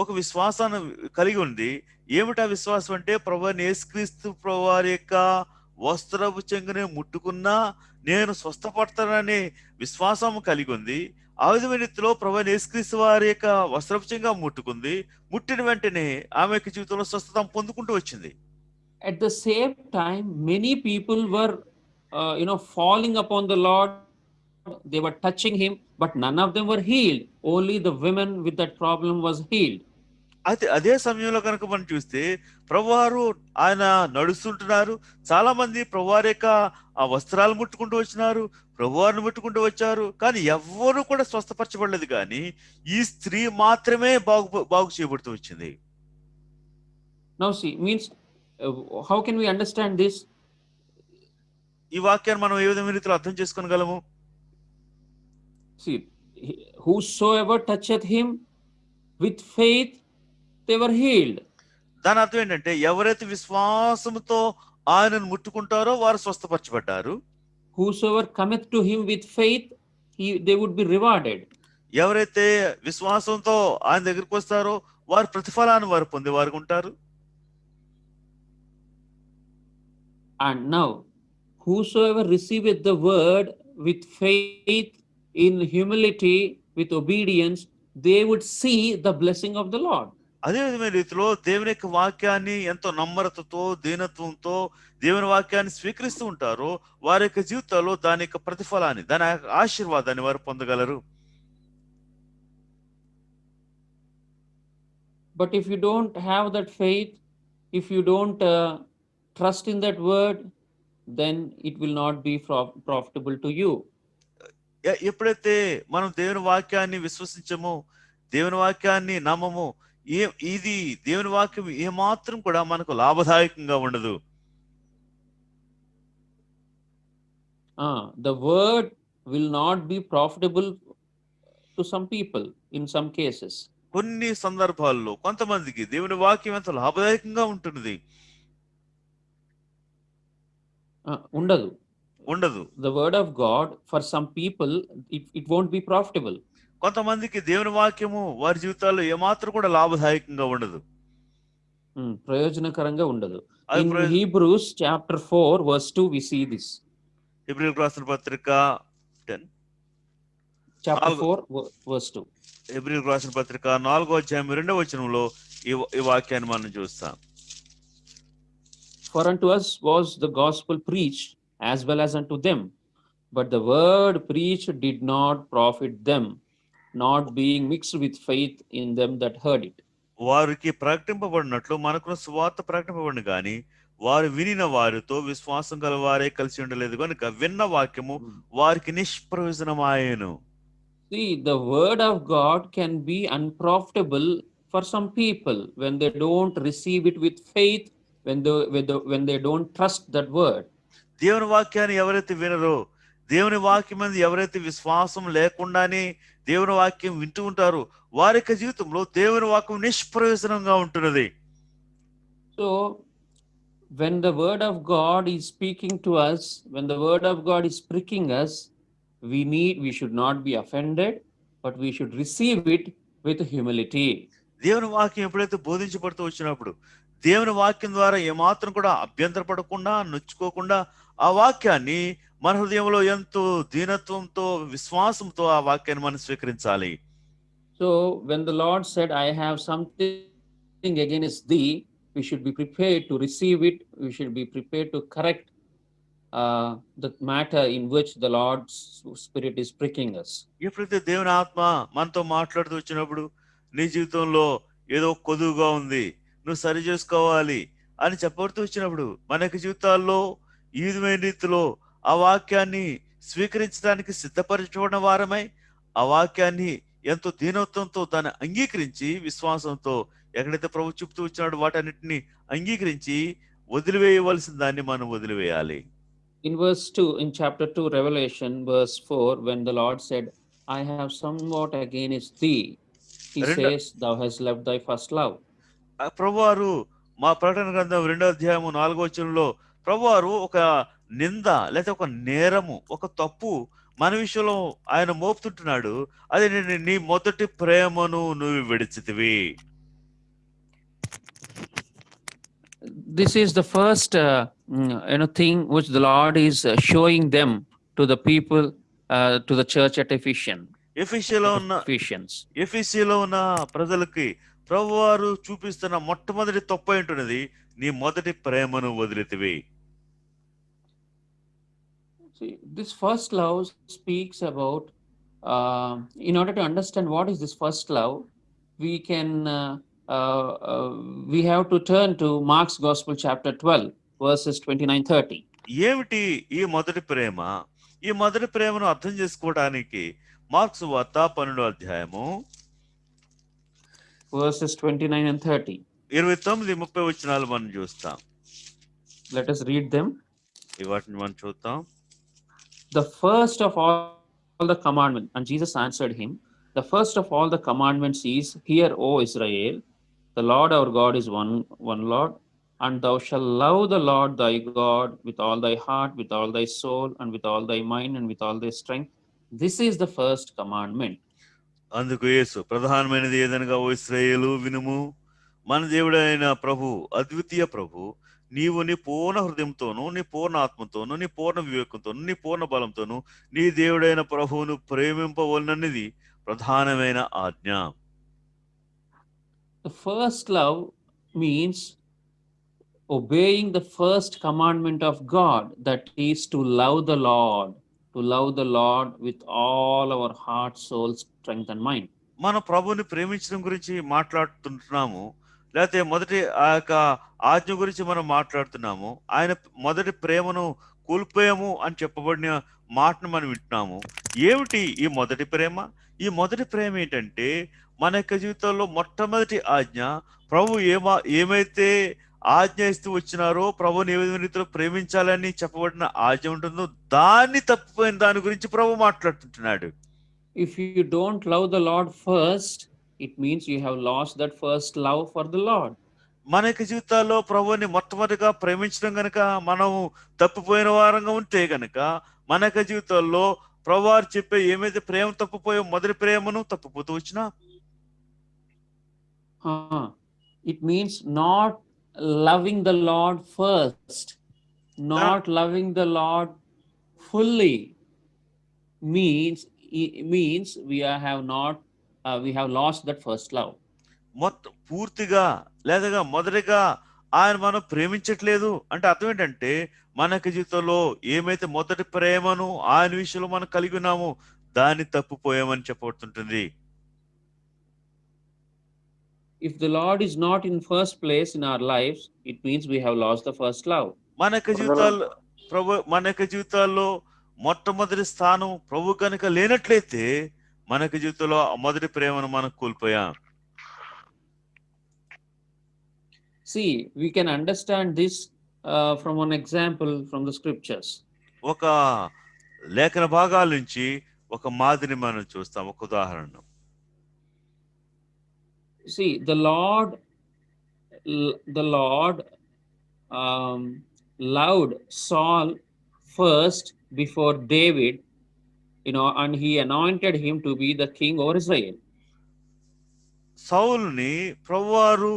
ఒక విశ్వాసాన్ని కలిగి ఉంది. ఏమిటా విశ్వాసం అంటే, ప్రభువైన యేసుక్రీస్తు ప్రభువారి యొక్క వస్త్రపు చెంగుని ముట్టుకున్నా నేను స్వస్థపడతాననే విశ్వాసం కలిగి ఉంది. ఆ విధమైన రీతిలో ప్రభువైన యేసుక్రీస్తు వారి యొక్క వస్త్రపు చెంగు ముట్టుకుంది. ముట్టిన వెంటనే ఆమె యొక్క జీవితంలో స్వస్థత పొందుకుంటూ వచ్చింది. At the same time, many people were falling upon the Lord. They were touching him, but none of them were healed. Only the women with that problem was healed. అదే సమయంలో కనుక మనం చూస్తే ప్రభువారు ఆయన నడుస్తుంటున్నారు. చాలా మంది ప్రభువారి యొక్క ఆ వస్త్రాలు ముట్టుకుంటూ వచ్చినారు, ప్రభువారిని ముట్టుకుంటూ వచ్చారు, కానీ ఎవ్వరూ కూడా స్వస్థపరచబడలేదు. కానీ ఈ స్త్రీ మాత్రమే బాగు చేయబడుతూ వచ్చింది. Now see, means how can we understand this? ఈ వాక్యాన్ని మనం ఏ విధమైన రీతిలో అర్థం చేసుకోగలము? See, whosoever toucheth him with faith, they were healed. దాని అర్థం ఏంటంటే, ఎవరైతే విశ్వాసంతో ఆయనను ముట్టుకుంటారో వారు స్వస్థపరచబడ్డారు. Whosoever cometh to him with faith, they would be rewarded. ఎవరైతే విశ్వాసంతో ఆయన దగ్గరికి వస్తారో వారు ప్రతిఫలాన్ని వారు పొందేవారు ఉంటారు. And now, whosoever receiveth the word with faith, in humility, with obedience, they would see the blessing of the Lord. అదే విధమైన రీతిలో దేవుని యొక్క వాక్యాన్ని ఎంతో నమ్రతతో, దీనత్వంతో దేవుని వాక్యాన్ని స్వీకరిస్తూ ఉంటారో వారి యొక్క జీవితాల్లో దాని యొక్క ప్రతిఫలాన్ని, దాని ఆశీర్వాదాన్ని వారు పొందగలరు. But if you don't have that faith, if you don't trust in that word, then it will not be profitable to you. ఎప్పుడైతే మనం దేవుని వాక్యాన్ని విశ్వసించమో, దేవుని వాక్యాన్ని నమ్మమో, ఏ ఇది దేవుని వాక్యం ఏమాత్రం కూడా మనకు లాభదాయకంగా ఉండదు. The word will not be profitable to some people in some cases. కొన్ని సందర్భాల్లో కొంతమందికి దేవుని వాక్యం ఎంత లాభదాయకంగా ఉంటున్నది, ఉండదు. ఉండదు. The word of God for some people it won't be profitable. కొంతమందికి దేవుని వాక్యము వారి జీవితాల్లో ఏమాత్రం కూడా లాభదాయకంగా ఉండదు, ప్రయోజనకరంగా ఉండదు. In Hebrews chapter 4 verse 2 we see this. హెబ్రీయులకు రాసిన పత్రిక 10 chapter 4 verse 2. హెబ్రీయులకు రాసిన పత్రిక 4వ అధ్యాయం 2వ వచనంలో ఈ వాక్యాన్ని మనం చూస్తాం. For unto us was the gospel preached as well as unto them, but the word preached did not profit them, not being mixed with faith in them that heard it. వారికి ప్రకటింపబడినట్లు మనకు సువార్త ప్రకటింపబడిన గాని వారు వినిన వారితో విశ్వాసం గల వారే కలిసి ఉండలేదు కనుక విన్న వాక్యము వారికి నిష్ప్రయోజనమాయెను. See, the word of God can be unprofitable for some people when they don't receive it with faith, when they don't trust that word. దేవుని వాక్యాన్ని ఎవరైతే వినరో, దేవుని వాక్యం మీద ఎవరైతే విశ్వాసం లేకుండానే దేవుని వాక్యం వింటూ ఉంటారో వారి యొక్క జీవితంలో దేవుని వాక్యం నిష్ప్రయోజనంగా ఉంటున్నది. So when the word of God is speaking to us, when the word of God is pricking us, we should not be offended, but we should receive it with humility. దేవుని వాక్యం ఎప్పుడైతే బోధించబడుతూ వచ్చినప్పుడు దేవుని వాక్యం ద్వారా ఏమాత్రం కూడా అభ్యంతరపడకుండా నొచ్చుకోకుండా ఆ వాక్యాన్ని మన హృదయంలో ఎంతో దీనత్వంతో విశ్వాసంతో ఆ వాక్యాన్ని మనం స్వీకరించాలి. So when the Lord said, I have something against thee, we should be prepared to receive it. We should be prepared to correct the matter in which the Lord's Spirit is pricking us. ఎప్పుడైతే దేవుని ఆత్మ మనతో మాట్లాడుతూ వచ్చినప్పుడు నీ జీవితంలో ఏదో కొదువుగా ఉంది, నువ్వు సరి చేసుకోవాలి అని చెప్పబడుతూ వచ్చినప్పుడు మన యొక్క జీవితాల్లో ఈ విధమైన రీతిలో ఆ వాక్యాన్ని స్వీకరించడానికి సిద్ధపరచబడిన వారమై ఆ వాక్యాన్ని ఎంతో దీనత్వంతో దాన్ని అంగీకరించి విశ్వాసంతో ఎక్కడైతే ప్రభు చెప్తూ వచ్చినాడు వాటన్నిటిని అంగీకరించి వదిలివేయవలసిన దాన్ని మనం వదిలివేయాలి. In verse 2, in chapter 2, Revelation, verse 4, when the Lord said, I have somewhat against thee, he says, thou hast left thy first love. ప్రభువారు మా ప్రకటన గ్రంథం 2వ అధ్యాయము 4వ వచనంలో ప్రభువారు ఒక నింద లేదా ఒక నేరము ఒక తప్పు మన విషయంలో ఆయన మోపుతుంటున్నాడు. అది నీ మొదటి ప్రేమను నువ్వు విడిచితివి. This is the first thing which the Lord is showing them to the people, to the church at Ephesians. ఎఫెసీలో ఉన్న ప్రజలకి ప్రభువారు చూపిస్తున్న మొట్టమొదటి తప్పు ఏంటున్నది, నీ మొదటి ప్రేమను వదిలితివి. This first love speaks about, in order to understand what is this first love, we can we have to turn to Mark's Gospel chapter 12 verses 29-30. ఏమిటి ఈ మొదటి ప్రేమ? ఈ మొదటి ప్రేమను అర్థం చేసుకోవడానికి మార్కు సువార్త 12వ అధ్యాయము verses 29 and 30. 29-30 వచనాలు మనం చూస్తాం. Let us read them. వాటిని మనం చూద్దాం. The first of all the commandments, and Jesus answered him, the first of all the commandments is, hear, O Israel, the Lord our God is one Lord, and thou shalt love the Lord thy God with all thy heart, with all thy soul, and with all thy mind, and with all thy strength. This is the first commandment. అందుకు యేసు, ప్రధానమైనది ఏదనగా ఓ ఇశ్రాయేలు వినుము, మన దేవుడైన ప్రభు, అద్వితీయ ప్రభు, నీవు నీ పూర్ణ హృదయంతోను, నీ పూర్ణ ఆత్మతోను, నీ పూర్ణ వివేకంతోను, నీ పూర్ణ బలంతోను నీ దేవుడైన ప్రభువును ప్రేమింపవలననిది ప్రధానమైన ఆజ్ఞ. The first love means obeying the first commandment of God, that is to love the Lord with all our heart, soul, strength and mind. మన ప్రభువుని ప్రేమించడం గురించి మాట్లాడుతుంటున్నాము. లేకపోతే మొదటి ఆ యొక్క ఆజ్ఞ గురించి మనం మాట్లాడుతున్నాము. ఆయన మొదటి ప్రేమను కోల్పోయాము అని చెప్పబడిన మాటను మనం వింటున్నాము. ఏమిటి ఈ మొదటి ప్రేమ? ఈ మొదటి ప్రేమ ఏంటంటే మన యొక్క జీవితంలో మొట్టమొదటి ఆజ్ఞ ప్రభు ఏమైతే ఆజ్ఞ ఇస్తూ వచ్చినారో, ప్రభుని ఏ విధమైన రీతిలో ప్రేమించాలని చెప్పబడిన ఆజ్ఞ ఉంటుందో దాన్ని తప్పిపోయిన దాని గురించి ప్రభు మాట్లాడుతుంటున్నాడు. If you don't love the Lord first, it means you have lost that first love for the Lord. మన యొక్క జీవితాల్లో ప్రభువుని మొట్టమొదటిగా ప్రేమించడం గనుక మనం తప్పిపోయిన వారంగా ఉంటే గనుక మన యొక్క జీవితాల్లో ప్రభువారు చెప్పే ఏమైతే ప్రేమ తప్పిపోయో మొదటి ప్రేమను తప్పిపోతూ వచ్చినా It means not loving the Lord first, not loving the Lord fully means we have lost that first love. మొత్తం పూర్తిగా లేదా మొదటిగా ఆయన మనం ప్రేమించట్లేదు అంటే అర్థం ఏంటంటే మన యొక్క జీవితంలో ఏమైతే మొదటి ప్రేమను ఆయన విషయంలో మనం కలిగి ఉన్నామో దాన్ని తప్పిపోయామని చెప్పబడుతుంటుంది. If the Lord is not in first place in our lives, it means we have lost the first love. మన యొక్క జీవితాల్లో మొట్టమొదటి స్థానం ప్రభు కనుక లేనట్లయితే మన యొక్క జీవితంలో మొదటి ప్రేమను మనం కోల్పోయాం. See, we can understand this from one example from the scriptures. ఒక లేఖన భాగాల నుంచి ఒక మాదిరి మనం చూస్తాం, ఒక ఉదాహరణ. See, the Lord loved Saul first before David, and he anointed him to be the king over Israel. సౌలుని ప్రభువారు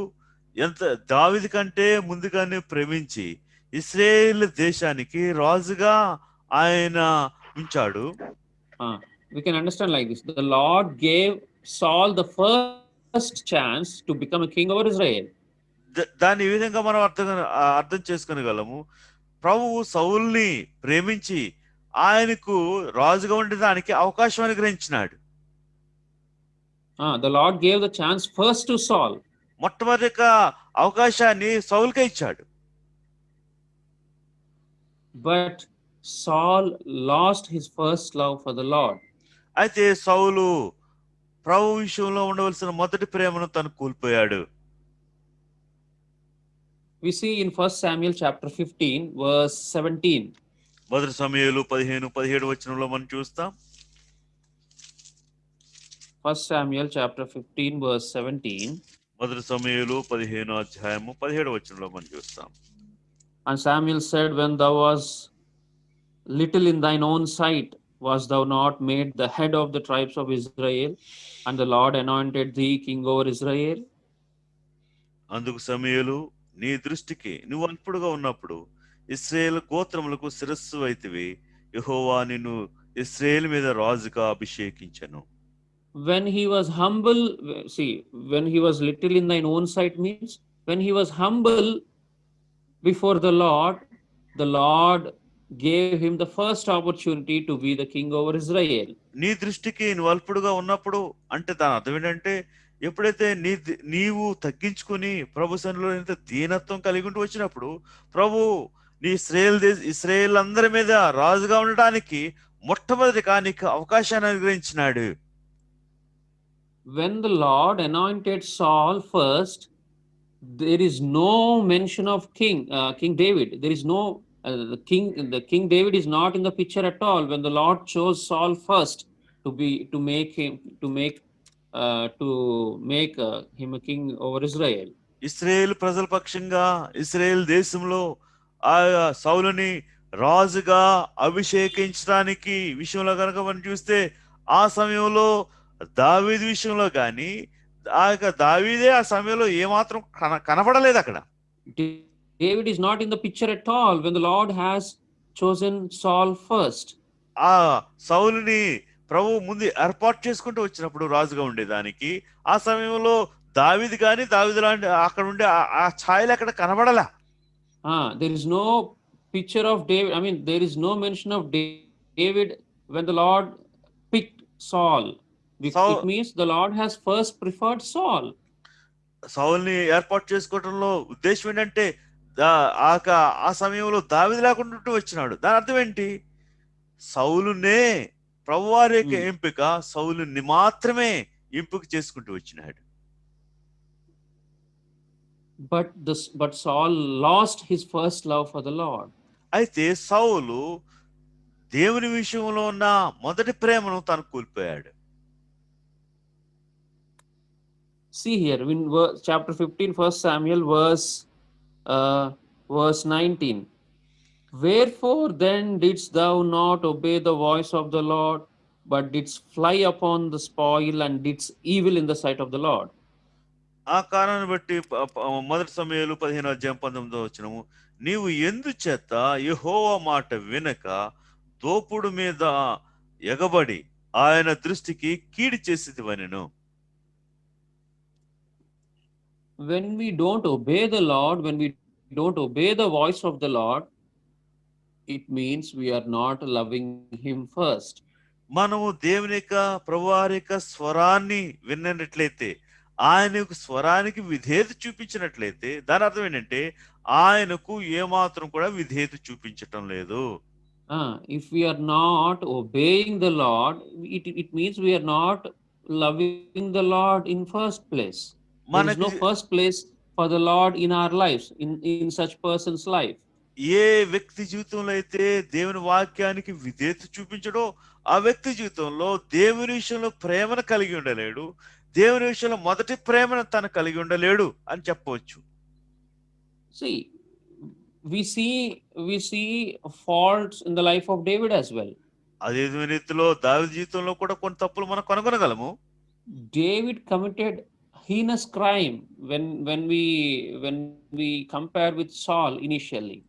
ఎంత దావీదు కంటే ముందుగానే ప్రేమించి ఇశ్రాయేలు దేశానికి రాజుగా ఆయన ఉంచాడు. We can understand like this: the Lord gave Saul the first chance to become a king over Israel. దాన్ని ఈ విధంగా మనం అర్థం చేసుకోగలము. ప్రభువు సౌలుని ప్రేమించి ఆయనకు రాజుగా ఉండడానికి అవకాశం అనుగ్రహించినాడు. The Lord gave the chance first to Saul. మొట్టమొదటి అవకాశాన్ని సౌలుకే ఇచ్చాడు. But Saul lost his first love for the Lord. అయితే సౌలు ప్రభు విషయంలో ఉండవలసిన మొదటి ప్రేమను తను కోల్పోయాడు. We see in 1 Samuel chapter 15 verse 17. మొదటి సమూయేలు 15-17 వచనంలో మనం చూస్తాం. 1 Samuel chapter 15 verse 17. మొదటి సమూయేలు 15వ అధ్యాయము 17వ వచనంలో మనం చూస్తాం. And Samuel said, when thou was little in thine own sight, was thou not made the head of the tribes of Israel, and the Lord anointed thee king over Israel? అందుకు సమూయేలు, నీ దృష్టికి నువ్వు అల్పుడుగా ఉన్నప్పుడు ఇశ్రాయేలు గోత్రములకు శిరస్సు అయితివి, యెహోవా నిన్ను ఇశ్రాయేలు మీద రాజుగా అభిషేకించెను. When he was humble, see, when he was little in thine own sight means when he was humble before the Lord gave him the first opportunity to be the king over Israel. నీ దృష్టికి నువ్వు అల్పుడుగా ఉన్నప్పుడు అంటే దాని అర్థం ఏంటంటే ఎప్పుడైతే నీవు తగ్గించుకుని ప్రభు సన్నిధిలో ఎంత దీనత్వం కలిగి ఉంటూ వచ్చినప్పుడు ప్రభు నీ ఇశ్రాయేల్ అందరి మీద రాజుగా ఉండడానికి మొట్టమొదటిగా నీకు అవకాశాన్ని అనుగ్రహించినాడు. When the Lord anointed Saul first, there is no mention of King David. There is no the King David is not in the picture at all. When the Lord chose Saul first to make him a king over Israel. Israel ప్రజల పక్షంగా ఇశ్రాయేల్ దేశంలో ఆ సౌలుని రాజుగా అభిషేకించడానికి విషయంలో కనుక మనం చూస్తే ఆ సమయంలో దావీదు విషయంలో కానీ దావీదే ఆ సమయంలో ఏమాత్రం కనపడలేదు అక్కడ. David is not in the picture at all when the Lord has chosen Saul first. ఆ సౌలుని ప్రభు ముందు ఏర్పాటు చేసుకుంటూ వచ్చినప్పుడు రాజుగా ఉండేదానికి ఆ సమయంలో దావీదు కానీ దావీదు లాంటి అక్కడ ఉండే ఆ ఛాయలు అక్కడ కనబడలా. There is no picture of David. I mean, there is no mention of David when the Lord picked Saul. It means the Lord has first preferred Saul. సౌల్ని ఏర్పాటు చేసుకోవడంలో ఉద్దేశం ఏంటంటే ఆ సమయంలో దావీదు లేకుండా వచ్చినాడు. దాని అర్థం ఏంటి? సౌలునే ప్రభువారి యొక్క ఎంపిక సౌలుని మాత్రమే ఎంపిక చేసుకుంటూ వచ్చినాడు. But Saul lost his first love for the Lord. అయితే సౌలు దేవుని విషయంలో ఉన్న మొదటి ప్రేమను తాను కోల్పోయాడు. See here in chapter 15, 1 Samuel, verse 19. Wherefore then didst thou not obey the voice of the Lord, but didst fly upon the spoil and didst evil in the sight of the Lord? ఆ కారణాన్ని బట్టి మొదటి సమయాలు 15:19 నీవు ఎందుచేత యెహోవా మాట వినక దోపుడు మీద ఎగబడి ఆయన దృష్టికి కీడు చేసిదివనెను. When we don't obey the Lord, when we don't obey the voice of the Lord, it means we are not loving him first. మనము దేవుని యొక్క ప్రభువారి యొక్క స్వరాన్ని విన్నట్లయితే, ఆయన స్వరానికి విధేయత చూపించినట్లయితే దాని అర్థం ఏంటంటే ఆయనకు ఏమాత్రం కూడా విధేయత చూపించటం లేదు. If we are not obeying the Lord, it means we are not loving the Lord in first place. There is no first place for the Lord in our lives, in such person's life. ఏ వ్యక్తి జీవితంలో అయితే దేవుని వాక్యానికి విధేయత చూపించడో ఆ వ్యక్తి జీవితంలో దేవుని విషయంలో ప్రేమను కలిగి ఉండలేడు, దేవుని విషయంలో మొదటి ప్రేమను తను కలిగి ఉండలేడు అని చెప్పవచ్చు. See, we see faults in the life of David as well. అదే రీతిలో దావీదు జీవితంలో కూడా కొన్ని తప్పులు మనం కనుగొనగలము. David committed heinous crime when we compare with Saul initially.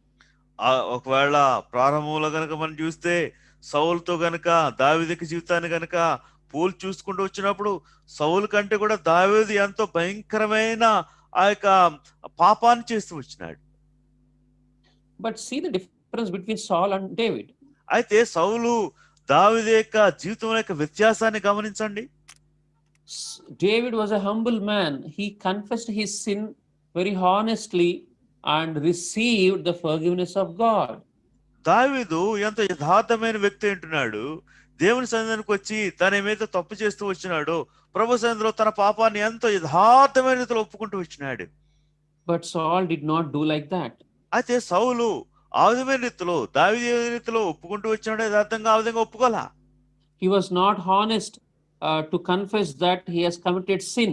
ఒకవేళ ప్రారంభంలో గనక మనం చూస్తే సౌలుతో గనక దావీదు జీవితాన్ని గనక పోల్చి చూసుకుంటూ వచ్చినప్పుడు సౌలు కంటే కూడా దావీదు ఎంతో భయంకరమైన ఆ యొక్క పాపాన్ని చేస్తూ వచ్చినాడు. But see the difference between Saul and David. అయితే సౌలు దావీదు యొక్క జీవితం యొక్క వ్యత్యాసాన్ని గమనించండి. David was a humble man. He confessed his sin very honestly and received the forgiveness of God. దావీదు ఎంత యథార్థమైన వ్యక్తి అంటున్నాడు. దేవుని సన్నిధానికి వచ్చి తన ఏమైతే తప్పు చేస్తూ వచ్చినాడో ప్రభు సన్నిధిలో తన పాపాన్ని ఎంతో యథార్థమైన రీతిలో ఒప్పుకుంటూ వచ్చినాడు. But Saul did not do like that. అయితే సౌలు ఆ విధమైన రీతిలో దావీదు రీతిలో ఒప్పుకుంటూ వచ్చినాడు, యథార్థంగా ఆ విధంగా ఒప్పుకోలా. He was not honest to confess that he has committed sin.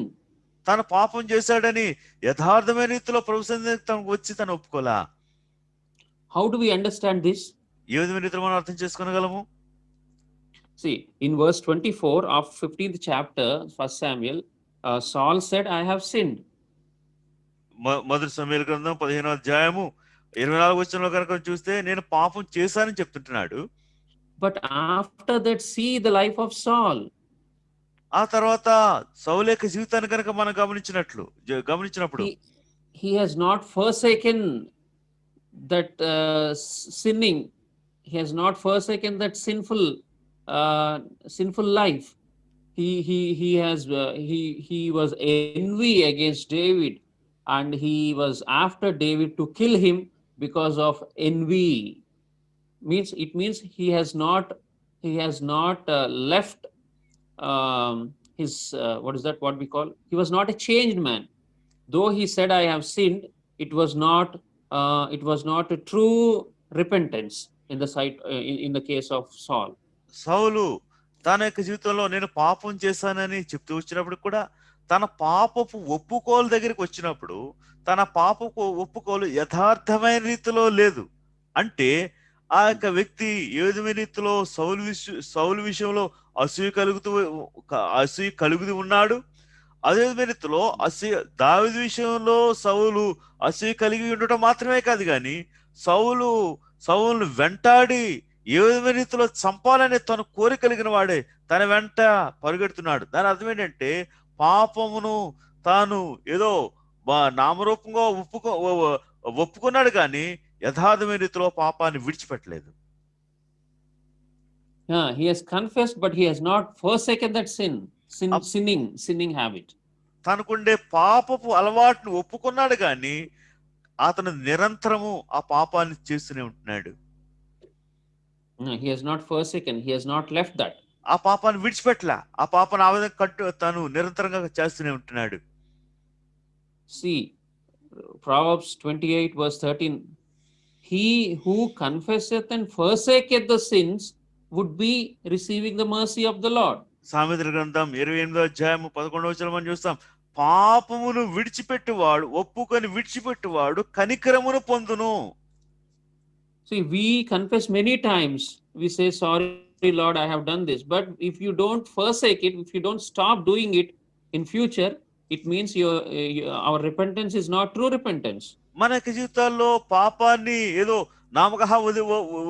తన పాపం చేశాడని యథార్థమైన రీతిలో ప్రభు సన్నిధికి తనకు వచ్చి తను ఒప్పుకోలా. How do we understand this? ఏ విధమైన రీతిలో మనం అర్థం చేసుకోగలము? See, in verse 24 of 15th chapter, 1 Samuel, Saul said, I have sinned. మొదటి సమూయేలు గ్రంథం 15:24 కనుక చూస్తే నేను పాపం చేశానని చెప్తుంటున్నాడు. But after that, see the life of Saul. ఆ తర్వాత సౌలు యొక్క జీవితాన్ని కనుక మనం గమనించినప్పుడు he has not forsaken that sinning. He has not forsaken that sinful life. He was envy against David, and he was after David to kill him because of envy. It means he has not left his what is that, what we call, he was not a changed man. Though he said I have sinned, it was not a true repentance in the sight in the case of Saul. సౌలు తన యొక్క జీవితంలో నేను పాపం చేశానని చెప్తూ వచ్చినప్పుడు కూడా తన పాపపు ఒప్పుకోలు దగ్గరికి వచ్చినప్పుడు తన పాపపు ఒప్పుకోలు యథార్థమైన రీతిలో లేదు. అంటే ఆ యొక్క వ్యక్తి ఏ విధమైన రీతిలో సౌలు విషయంలో అసూయ కలుగుతూ ఉన్నాడు. అదే విధమైన రీతిలో దావీదు విషయంలో సౌలు అసూయ కలిగి ఉండటం మాత్రమే కాదు, కానీ సౌలును వెంటాడి ఏ విధమైన రీతిలో చంపాలనే తన కోరిక కలిగిన వాడే తన వెంట పరుగెడుతున్నాడు. దాని అర్థం ఏంటంటే పాపమును తాను ఏదో నామరూపంగా ఒప్పుకున్నాడు, కానీ యథార్థమైన రీతిలో పాపాన్ని విడిచిపెట్టలేదు. He has confessed, but he has not forsaken that sinning habit. తనకుండే పాపపు అలవాటును ఒప్పుకున్నాడు కానీ అతను నిరంతరము ఆ పాపాన్ని చేస్తూనే ఉంటున్నాడు. He has not forsaken, he has not left that. ఆ పాపాన్ని విడిచిపెట్టలా. ఆ పాపాన్ని ఆ విధంగా తను నిరంతరంగా చేస్తూనే ఉంటున్నాడు. See, Proverbs 28 verse 13, he who confesseth and forsaketh the sins would be receiving the mercy of the Lord. సామెతల గ్రంథం 28వ అధ్యాయము 11వ వచనం మనం చూస్తాం. పాపమును విడిచిపెట్టువాడు, ఒప్పుకొని విడిచిపెట్టువాడు కనికరమును పొందును. See, we confess many times, we say, sorry Lord, I have done this, but if you don't forsake it, if you don't stop doing it in future, it means our repentance is not true repentance. మన యొక్క జీవితాల్లో పాపాన్ని ఏదో నామకహా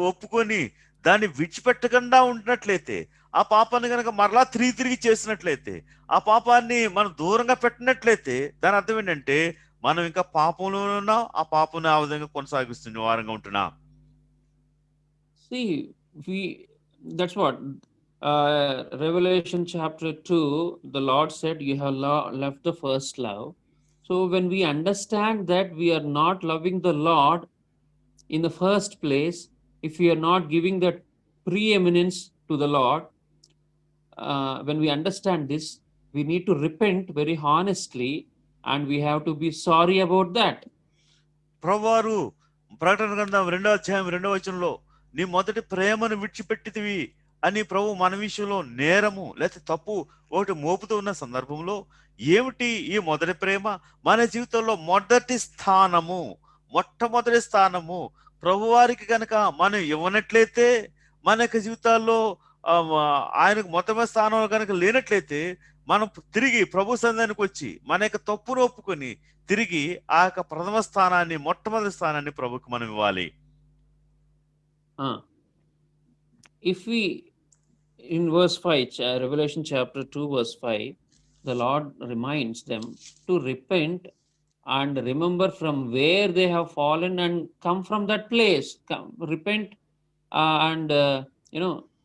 ఒప్పుకొని దాన్ని విడిచిపెట్టకుండా ఉంటున్నట్లయితే, ఆ పాపాన్ని కనుక మరలా తిరిగి చేసినట్లయితే, ఆ పాపాన్ని మనం దూరంగా పెట్టినట్లయితే దాని అర్థం ఏంటంటే మనం ఇంకా పాపంలో ఉన్నాం, ఆ పాపం ఆ విధంగా కొనసాగిస్తున్న వారంగా ఉంటున్నాం. See, that's what Revelation chapter 2, the Lord said, you have left the first love. So when we understand that we are not loving the Lord in the first place, if we are not giving that preeminence to the Lord, when we understand this, we need to repent very honestly and we have to be sorry about that. ప్రభువారు ప్రకటన గ్రంథం 2వ అధ్యాయం 2వ వచనంలో నీ మొదటి ప్రేమను విడిచిపెట్టితివి అని ప్రభు మన విషయంలో నేరము లేకపోతే తప్పు ఒకటి మోపుతూ ఉన్న సందర్భంలో ఏమిటి ఈ మొదటి ప్రేమ? మన జీవితంలో మొట్టమొదటి స్థానము ప్రభువారికి కనుక మనం ఇవ్వనట్లయితే, మన యొక్క జీవితాల్లో ఆయనకు మొత్తమే స్థానంలో కనుక లేనట్లయితే, మనం తిరిగి ప్రభు సన్నిధానికి వచ్చి మన యొక్క తప్పును ఒప్పుకొని తిరిగి ఆ యొక్క ప్రథమ స్థానాన్ని, మొట్టమొదటి స్థానాన్ని ప్రభుకి మనం ఇవ్వాలి. If we, in verse 5, Revelation chapter 2 verse 5, the Lord reminds them to repent and remember from where they have fallen and come from that place. Repent and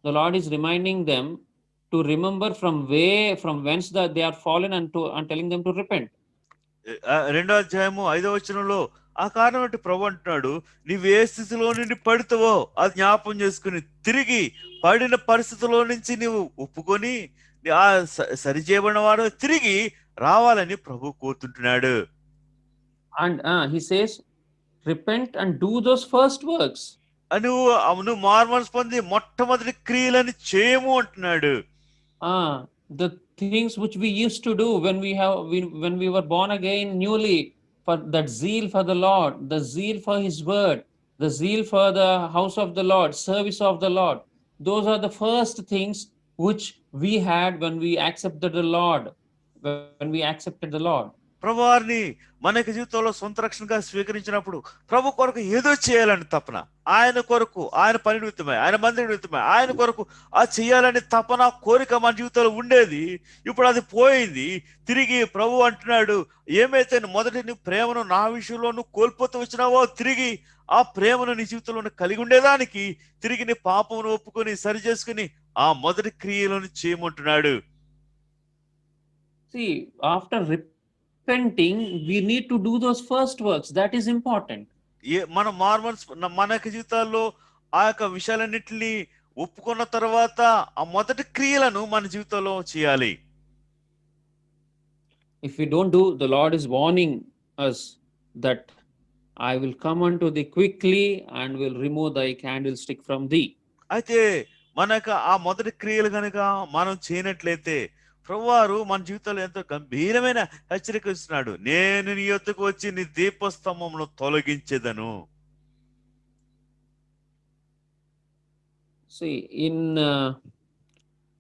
the Lord is reminding them to remember from whence they are fallen and telling them to repent. 2వ అధ్యాయము 5వ వచనంలో ఆ కారణం అంటే ప్రభు అంటున్నాడు, నీవు ఏ స్థితిలో నుండి పడుతావో అది జ్ఞాపం చేసుకుని తిరిగి పడిన పరిస్థితిలో నుంచి నీవు ఒప్పుకొని ఆ సరిచేయబడిన వాడు తిరిగి రావాలని ప్రభు కోరుతుంటున్నాడు. And he says, repent and do those first works. నువ్వు మారుమనసు పొంది మొట్టమొదటి క్రియలను చేయము అంటున్నాడు. The things which we used to do when we were born again newly, for that zeal for the Lord, the zeal for his word, the zeal for the house of the Lord, service of the Lord, those are the first things which we had when we accepted the Lord. ప్రభువారిని మన యొక్క జీవితంలో సొంత రక్షణగా స్వీకరించినప్పుడు ప్రభు కొరకు ఏదో చేయాలని తపన, ఆయన కొరకు, ఆయన పని నిమిత్తమై, ఆయన మందిర నిమిత్తమై, ఆయన కొరకు ఆ చేయాలని తపన, కోరిక మన జీవితంలో ఉండేది. ఇప్పుడు అది పోయింది. తిరిగి ప్రభు అంటున్నాడు, ఏమైతే మొదటి నీ ప్రేమను నా విషయంలో నువ్వు కోల్పోతూ వచ్చినావో తిరిగి ఆ ప్రేమను నీ జీవితంలో కలిగి ఉండేదానికి తిరిగి నీ పాపమును ఒప్పుకొని సరి చేసుకుని ఆ మొదటి క్రియలను చేయమంటున్నాడు. See, after repenting, we need to do those first works. That is important. మన యొక్క జీవితాల్లో ఆ యొక్క విషయాలన్నింటినీ ఒప్పుకున్న తర్వాత ఆ మొదటి క్రియలను మన జీవితంలో చేయాలి. If we don't do, the Lord is warning us that I will come unto thee quickly and will remove thy candlestick from thee. అయితే మనకు ఆ మొదటి క్రియలు కనుక మనం చేయనట్లయితే ప్రభువారు మన జీవితంలో ఎంతో గంభీరమైన హెచ్చరిక ఇస్తున్నాడు. నేను నీ యొద్దకు వచ్చి నీ దీపస్తంభమును తొలగించేదను. See, in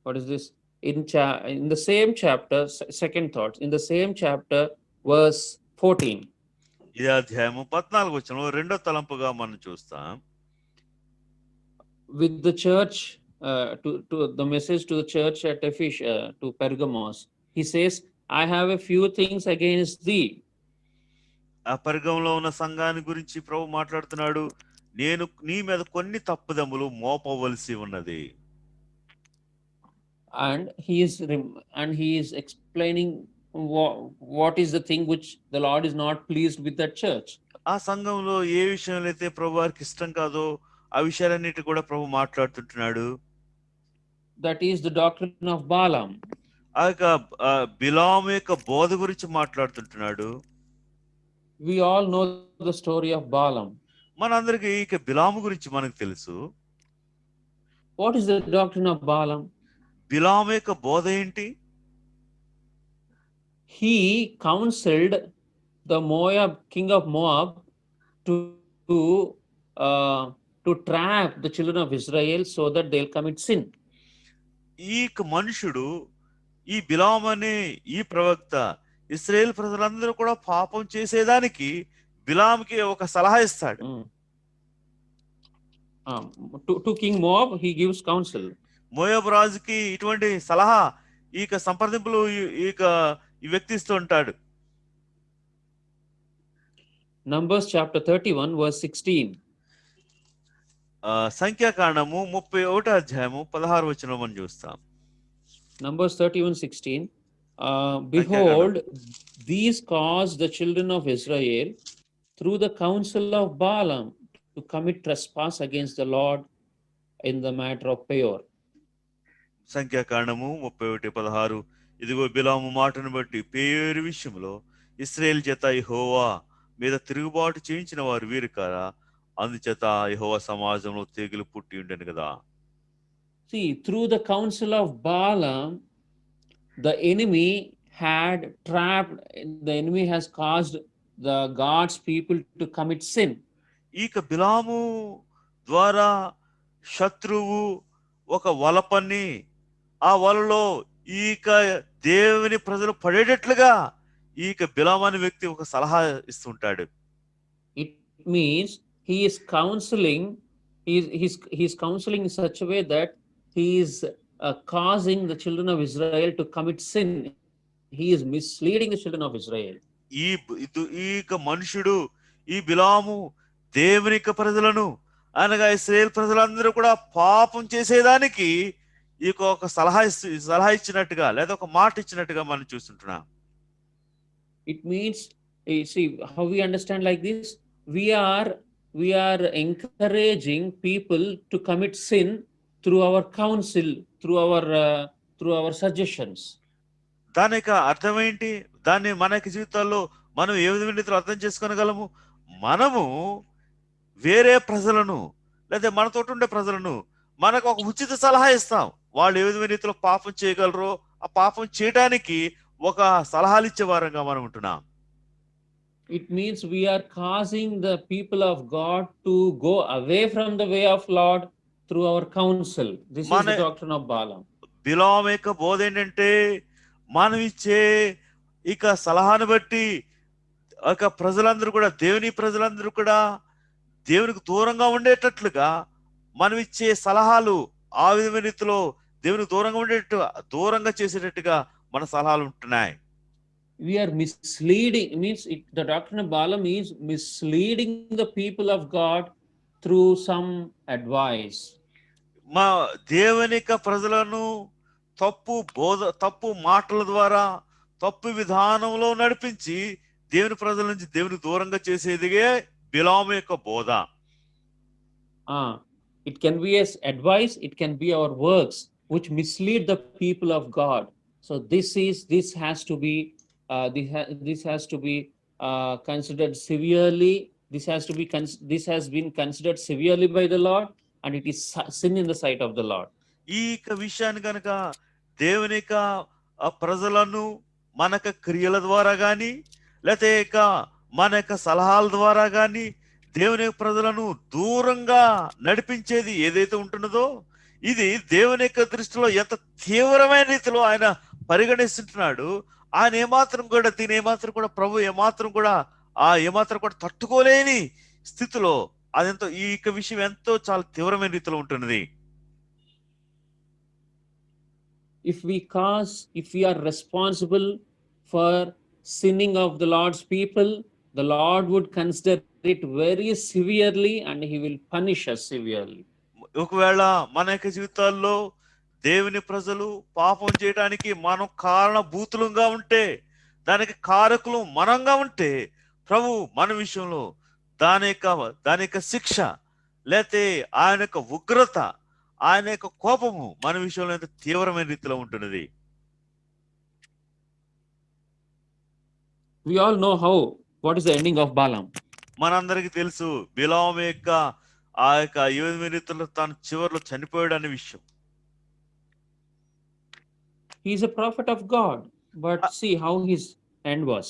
what is this? In the same chapter, second thoughts, in the same chapter, verse 14. ఇదే అధ్యాయము 14వ వచనంలో రెండో తలంపుగా మనం చూస్తాం. With the church, to the message to the church at to Pergamos, he says, I have a few things against thee. ఆ పెర్గములో ఉన్న సంఘాన్ని గురించి ప్రభు మాట్లాడుతున్నాడు, నేను నీ మీద కొన్ని తప్పుదములు మోపవలసి ఉన్నది. And he is explaining what is the thing which the Lord is not pleased with that church? ఆ సంఘంలో ఏ విషయంలో అయితే ప్రభు వారికి ఇష్టం కాదో ఆ విషయాలన్నిటి కూడా ప్రభు మాట్లాడుతుంటున్నాడు. That is the doctrine of Balaam. ఆ యొక్క బిలాము యొక్క బోధ గురించి మాట్లాడుతుంటున్నాడు. We all know the story of Balaam. మనందరికి ఇక బిలాము గురించి మనకు తెలుసు. What is the doctrine of Balaam? బిలాము యొక్క బోధ ఏంటి? He counseled the Moab, king of Moab, to to trap the children of Israel so that they'll commit sin. ఈ మనుషుడు, ఈ బిలాము అనే ఈ ప్రవక్త ఇశ్రాయేల్ ప్రజలందరూ కూడా పాపం చేసేదానికి బిలాముకి ఒక సలహా ఇస్తాడు. To King Moab, he gives counsel. మోయాబు రాజుకి ఇటువంటి సలహా ఈ సంప్రదింపులు ఈ వ్యక్తి ఇస్తూ ఉంటాడు. Numbers chapter 31 verse 16. సంఖ్యాకాండము 31వ అధ్యాయము 16వ వచనం మనం చూస్తాం. Numbers 31:16. Behold, these caused the children of Israel through the counsel of Balaam to commit trespass against the Lord in the matter of Peor. సంఖ్యాకాండము 31:16. ఇదిగో బిలాము మాటను బట్టి పేరు విషయంలో ఇశ్రాయేల్ చేత యెహోవా మీద తిరుగుబాటు చేయించిన వారు వీరు కారా, అందుచేత యెహోవా సమాజంలో తెగులు పుట్టి ఉండెను కదా. See, through the counsel of Balaam, the enemy has caused the God's people to commit sin. ఇక బిలాము ద్వారా శత్రువు ఒక వల పన్ని ఆ వలలో దేవుని ప్రజలు పడేటట్లుగా బిలాము అనే వ్యక్తి ఒక సలహా ఇస్తుంటాడు. It means he is counseling in such a way that he is causing the children of Israel to commit sin. He is misleading the children of Israel. ఈ మనుషుడు, ఈ బిలాము దేవుని ప్రజలను అనగా ఇశ్రాయేల్ ప్రజలందరూ కూడా పాపం చేసేదానికి ఒక సలహా ఇచ్చినట్టుగా లేదా ఒక మాట ఇచ్చినట్టుగా మనం చూస్తుంటున్నాం. It means, see how we understand like this, we are encouraging people to commit sin through our counsel, through our suggestions. దాని అర్థం ఏంటి? దాన్ని మన జీవితాల్లో మనం ఏ విధంగా అర్థం చేసుకోగలము? మనము వేరే ప్రజలను లేదా మనతో ఉండే ప్రజలను మనకు ఒక ఉచిత సలహా ఇస్తాం. వాళ్ళు ఏ విధమైన రీతిలో పాపం చేయగలరో ఆ పాపం చేయడానికి ఒక సలహాలు ఇచ్చే వారంగా మనం ఉంటున్నాం. It means we are causing the people of God to go away from the way of Lord through our counsel. This is the doctrine of Balaam. బిలాము యొక్క బోధ ఏంటంటే మనం ఇచ్చే సలహాను బట్టి ప్రజలందరూ కూడా దేవునికి దూరంగా ఉండేటట్లుగా మనం ఇచ్చే సలహాలు ఆ విధమైన రీతిలో దేవునికి దూరంగా చేసేటట్టుగా మన సలహాలు ఉంటున్నాయి. We are misleading, the doctrine of Balaam means misleading the people of God through some advice. మా దేవుని ప్రజలను తప్పు మాటల ద్వారా తప్పు విధానంలో నడిపించి దేవుని ప్రజల నుంచి దేవునికి దూరంగా చేసేదిగే బిలాము యొక్క బోధ. It can be as advice, it can be our works which mislead the people of God. So this has to be considered severely. This has been considered severely by the Lord, and it is sin in the sight of the Lord. ఈ విషయాన్ని కనుక దేవుని ప్రజలను మన క్రియల ద్వారా గాని లేక మన సలహాల ద్వారా గాని దేవుని ప్రజలను దూరంగా నడిపించేది ఏదైతే ఉంటున్నదో ఇది దేవుని దృష్టిలో ఎంత తీవ్రమైన రీతిలో ఆయన పరిగణిస్తుంటున్నాడు. ఆయన ఏమాత్రం కూడా ప్రభు ఏమాత్రం కూడా తట్టుకోలేని స్థితిలో అదెంతో ఈ విషయం ఎంతో చాలా తీవ్రమైన రీతిలో ఉంటున్నది. If we are responsible for sinning of the Lord's people, the Lord would consider it very severely and he will punish us severely. ఒకవేళ మన జీవితాల్లో దేవుని ప్రజలు పాపం చేయడానికి మనం కారణభూతులుగా ఉంటే దానికి కారకులు మనంగా ఉంటే ప్రభు మన విషయంలో దాని యొక్క శిక్ష లేతే ఆయన యొక్క ఉగ్రత, ఆయన యొక్క కోపము మన విషయంలో ఎంత తీవ్రమైన రీతిలో ఉంటున్నది. We all know what is the ending of Balaam. మనందరికీ తెలుసు బిలాము యొక్క ఆ యొక్క ఏ విధమైన రీతిలో తాను చివరిలో చనిపోయాడు అనే విషయం. He is a prophet of God, but see how his end was.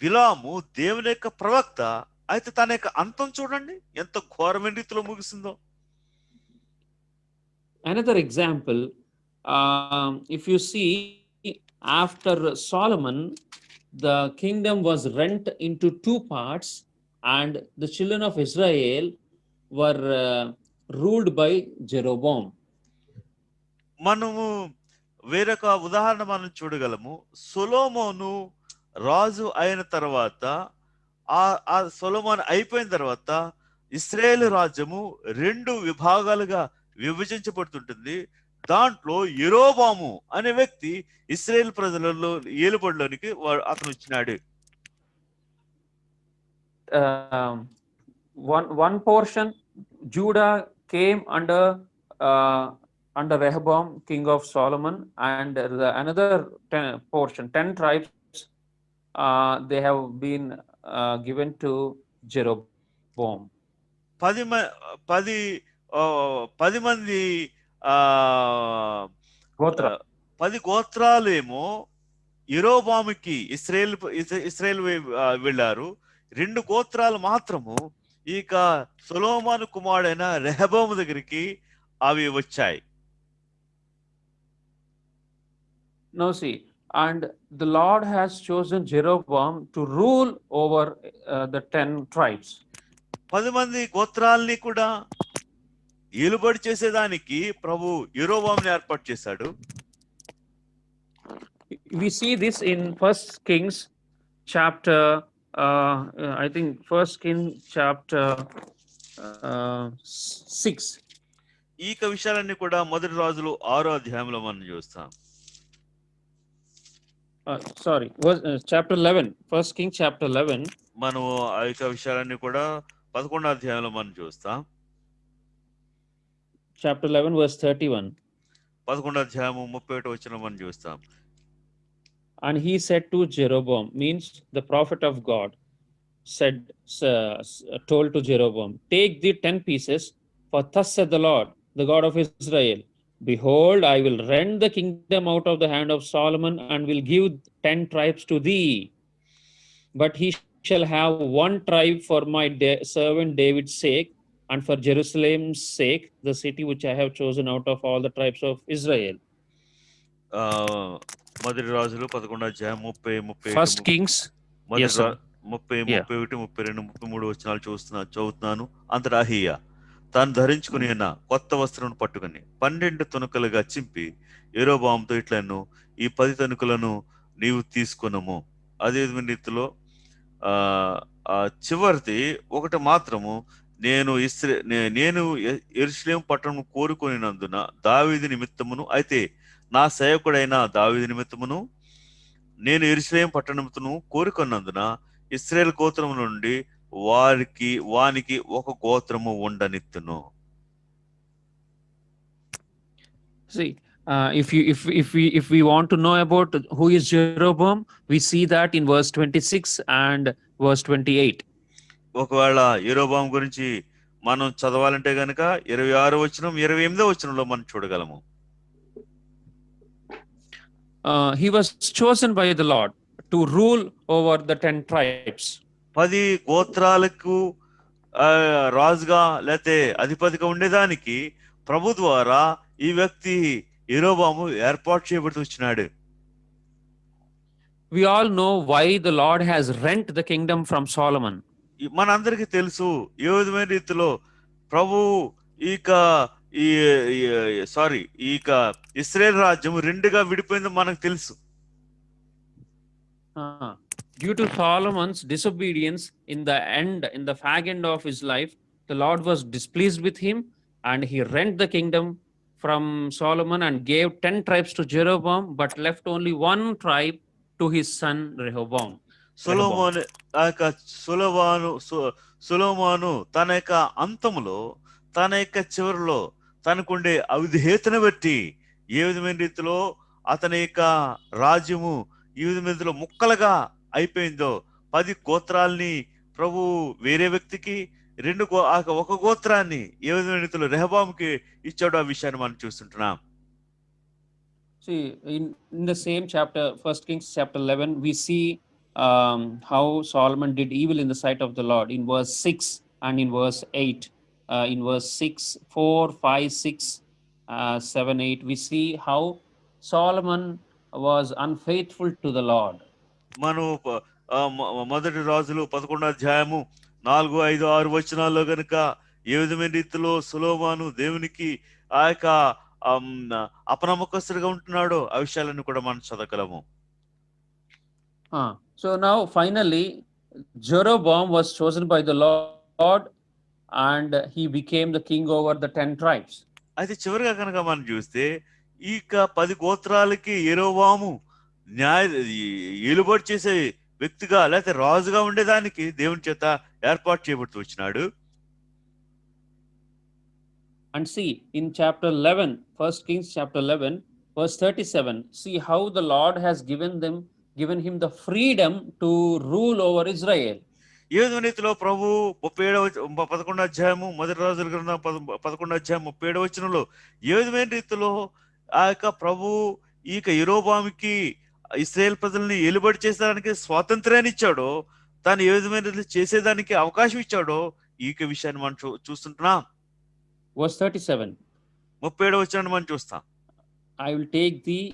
బిలాము దేవుని యొక్క ప్రవక్త, అయితే తన యొక్క అంతం చూడండి ఎంత ఘోరమైన రీతిలో ముగిసిందో. Another example, if you see, after Solomon, the kingdom was rent into two parts, and the children of Israel were ruled by Jeroboam. మనము వేరొక ఉదాహరణ మనం చూడగలము. సొలొమోను రాజు అయిన తర్వాత, ఆ సొలొమోను అయిపోయిన తర్వాత ఇశ్రాయేలు రాజ్యము 2 విభాగాలుగా విభజించబడుతుంటుంది. దాంట్లో యెరోబాము అనే వ్యక్తి ఇశ్రాయేల్ ప్రజలలో ఏలుబడిలోనికి అతను వచ్చినాడు. One portion, Judah came under Rehoboam, king of Solomon, and another portion, 10 tribes, they have been given to Jeroboam. 10 మంది గోత్రాలేమో యెరోబాముకి ఇశ్రాయేల్ వెళ్ళారు. 2 గోత్రాలు మాత్రము ఇక సొలొమోను కుమారుడైన రెహబాము దగ్గరికి అవి వచ్చాయి. Now see, and the Lord has chosen Jeroboam to rule over the 10 tribes. 10 మంది గోత్రాల్ని కూడా ఏలుబడి చేసేదానికి ప్రభు యెరోబాముని ఏర్పాటు చేశాడు. We see this in 1 Kings chapter, I think 1 Kings chapter 6. ఈ విషయాలన్నీ కూడా మొదటి రాజులు 6వ అధ్యాయంలో మనం చూస్తాం. Chapter 11, 1 Kings chapter 11. మనం ఆ యొక్క విషయాలన్నీ కూడా 11వ అధ్యాయంలో మనం చూస్తాం. Chapter 11 verse 31. 11వ అధ్యాయము 31వ వచనం మనం చూస్తాం. And he said to Jeroboam, means the prophet of God told to Jeroboam, take the 10 pieces, for thus said the Lord, the God of Israel, behold, I will rend the kingdom out of the hand of Solomon and will give 10 tribes to thee. But he shall have 1 tribe for my servant David's sake, and for Jerusalem's sake, the city which I have chosen out of all the tribes of Israel. మొదటి రాజులు 11వ అధ్యాయం 30 First Kings 30 31 32 33 వచనాలు చదువుతున్నాను. అంతటా అహీయా తాను ధరించుకుని ఉన్న కొత్త వస్త్రం పట్టుకుని 12 తునకలుగా చింపి యెరోబాముతో ఇట్లను, ఈ 10 తణుకులను నీవు తీసుకునము. అదే రీతిలో చివరిది ఒకటి మాత్రము, నేను యెరూషలేము పట్టణం కోరుకొనినందున దావీదు నిమిత్తమును, అయితే నా సేవకుడైన దావీదు నిమిత్తమును నేను యెరూషలేము పట్టణమును కోరుకున్నందున ఇశ్రాయేల్ గోత్రము నుండి వానికి ఒక గోత్రము ఉండనిత్తును. See, if we want to know about who is Jeroboam, we see that in verse 26 and verse 28. ఒకవేళ యెరోబాము గురించి మనం చదవాలంటే గనక 26వ వచనం 28వ వచనంలో మనం చూడగలము. He was chosen by the Lord to rule over the 10 tribes. 10 గోత్రాలకు రాజుగా లేతే అధిపతిగా ఉండేదానికి ప్రభు ద్వారా ఈ వ్యక్తి యెరోబాము ఏర్పాటు చేయబడుతూ వచ్చినాడు. We all know why the Lord has rent the kingdom from Solomon. మనందరికీ తెలుసు ఏ విధమైన రీతిలో ప్రభు ఇశ్రాయేల్ రాజ్యం 2గా విడిపోయిందో మనకు తెలుసు. Due to Solomon's disobedience in the fag end of his life, the Lord was displeased with him, and he rent the kingdom from Solomon and gave 10 tribes to Jeroboam, but left only 1 tribe to his son Rehoboam. సొలొమోను ఆ యొక్క సొలొమోను తన యొక్క అంతములో, తన యొక్క చివరిలో తనకుండే అవిధేయతను బట్టి ఏ విధమైన రీతిలో అతని యొక్క రాజ్యము ఈ విధమైన రీతిలో ముక్కలుగా అయిపోయిందో, 10 గోత్రాల్ని ప్రభు వేరే వ్యక్తికి, ఒక గోత్రాన్ని ఏ విధమైన రీతిలో రెహబాముకి ఇచ్చాడో ఆ విషయాన్ని మనం చూస్తుంటున్నాం. See, in the same chapter, 1 Kings chapter 11, we see how Solomon did evil in the sight of the Lord in verse 6 and in verse 8. In verse 6, 4, 5, 6, 7, 8, we see how Solomon was unfaithful to the Lord. మనం మొదటి రాజులు 11వ అధ్యాయము 4, 5, 6 వచనాల్లో గనుక ఏ విధమైన రీతిలో సొలొమోను దేవునికి ఆ యొక్క అపనమ్మకస్తుడిగా ఉంటున్నాడో ఆ విషయాలను కూడా మనం చదవగలము. So now finally Jeroboam was chosen by the Lord and he became the king over the 10 tribes. అయితే చివరిగా కనుక మనం చూస్తే ఈ 10 గోత్రాలకి యెరోబాము ఏలుబడి చేసే వ్యక్తిగా లేకపోతే రాజుగా ఉండేదానికి దేవుని చేత ఏర్పాటు చేయబడుతూ వచ్చినాడు. And see, in chapter 11, 1 Kings chapter 11, verse 37, see how the Lord has given him the freedom to rule over Israel. ఏ రీతిలో ప్రభు 11వ అధ్యాయము మొదటి రాజుల గ్రంథం 11వ అధ్యాయం 37వ వచనంలో ఏ విధమైన రీతిలో ఆ యొక్క ప్రభు ఈ యెరోబాముకి ఇశ్రాయేల్ ప్రజల్ని ఏలుబడి చేసేదానికి స్వాతంత్ర్యాన్ని ఇచ్చాడో, తాను ఏ విధమైన రీతిలో చేసేదానికి అవకాశం ఇచ్చాడో ఈ విషయాన్ని మనం చూస్తుంటున్నాం. Verse 37. 37వ వచనాన్ని మనం చూస్తాం. I will take thee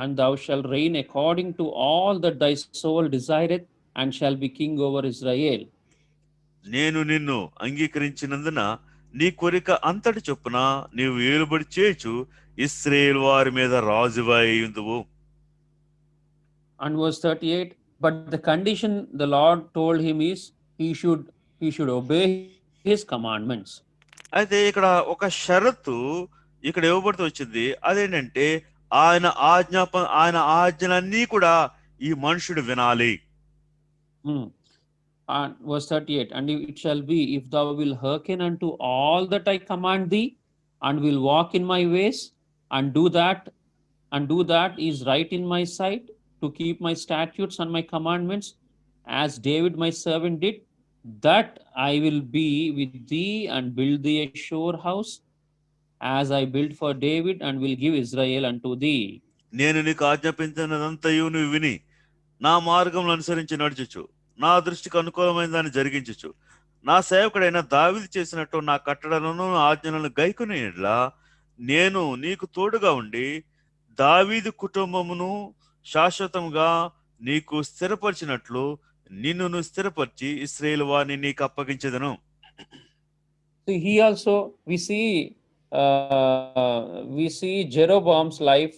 and thou shalt reign according to all that thy soul desireth and shall be king over Israel. నేను నిన్ను అంగీకరించినందున నీ కోరిక అంతటి చొప్పున నీవు ఏలుబడి చేయుచు ఇశ్రాయేలు వారి మీద రాజువై ఉందువు. And verse 38, but the condition the Lord told him is he should obey his commandments. అయితే ఇక్కడ ఒక షరతు ఇక్కడ ఇవ్వబడుతూ వచ్చింది. అదేంటంటే ఆయన ఆజ్ఞలన్నీ కూడా ఈ మనుషుడు వినాలి. And verse 38, and it shall be, if thou will hearken unto all that I command thee, and will walk in my ways, and do that is right in my sight, to keep my statutes and my commandments, as David my servant did, that I will be with thee and build thee a sure house, as I built for David, and will give Israel unto thee. నేను నీకు ఆజ్ఞాపించినదంతయు నువ్వు విని నా మార్గములను అనుసరించి నడుచుచు నా దృష్టికి అనుకూలమైన దాన్ని జరిగించుచు నా సేవకుడైన దావీదు చేసినట్టు నా కట్టడలను ఆజ్ఞలను గైకొని నేను నీకు తోడుగా ఉండి దావీదు కుటుంబమును శాశ్వతంగా నీకు స్థిరపరిచినట్లు నిన్ను స్థిరపరిచి ఇశ్రాయేలు వారిని నీకు అప్పగించెదను. So he also we see Jeroboam's life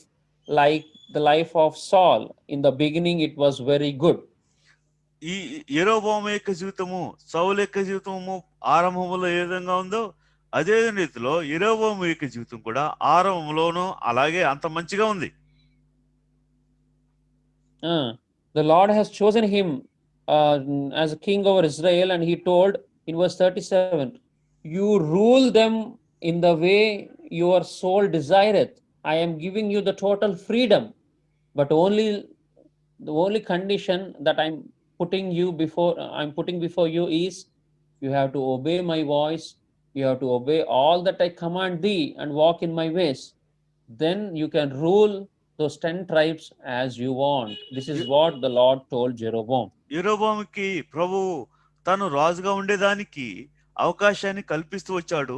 like the life of Saul. In the beginning it was very good. ఈ యెరోబాము యొక్క జీవితము సౌలు యొక్క జీవితము ఆరంభంలో ఏ విధంగా ఉందో అదే రీతిలో యెరోబాము యొక్క జీవితం కూడా ఆరంభంలోనూ అలాగే అంత మంచిగా ఉంది. The Lord has chosen him as a king over Israel, and he told in verse 37, you rule them in the way your soul desireth. I am giving you the total freedom, but the only condition that I'm putting before you is you have to obey my voice, you have to obey all that I command thee and walk in my ways. Then you can rule those 10 tribes as you want. This is what the Lord told Jeroboam. యెరోబాముకి ప్రభు తను రాజుగా ఉండేదానికి అవకాశాన్ని కల్పిస్తూ వచ్చాడు.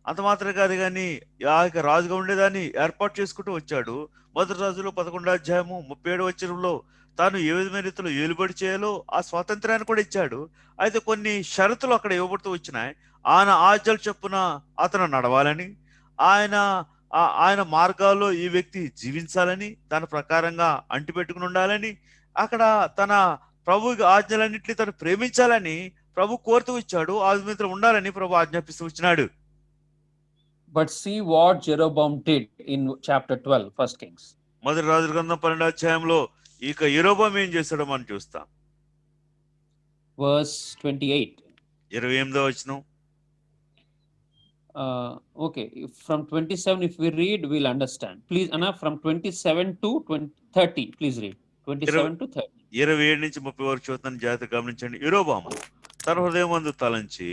అంత మాత్రం కాదు కానీ ఆ యొక్క రాజుగా ఉండేదాన్ని ఏర్పాటు చేసుకుంటూ వచ్చాడు. మొదటి రాజులో 11వ అధ్యాయము 37వ వచనంలో తాను ఏ విధమైన రీతిలో ఏలుబడి చేయాలో ఆ స్వాతంత్రాన్ని కూడా ఇచ్చాడు. అయితే కొన్ని షరతులు అక్కడ ఇవ్వబడుతూ వచ్చినాయి. ఆయన ఆజ్ఞల చొప్పున అతను నడవాలని, ఆయన మార్గాల్లో ఈ వ్యక్తి జీవించాలని, దాని ప్రకారంగా అంటిపెట్టుకుని ఉండాలని, అక్కడ తన ప్రభు ఆజ్ఞలన్నింటినీ తను ప్రేమించాలని ప్రభు కోరుతూ వచ్చాడు. ఆ విధంగా ఉండాలని ప్రభు ఆజ్ఞాపిస్తూ వచ్చినాడు. But see what Jeroboam did in chapter 12, 1 Kings. మొదటి రాజుల గ్రంథం 12వ అధ్యాయంలో ఇక యెరొబోము ఏం చేశాడో మనం చూస్తాం. verse 28. 28వ వచనం. Okay, from 27 if we read we'll understand. Please Anna, from 27 to 30 please read 27 to 30. 27 నుంచి 30 వరకు చూద్దాం, జాగ్రత్తగా గమనించండి. యెరొబోము తన హృదయమందు తలంచి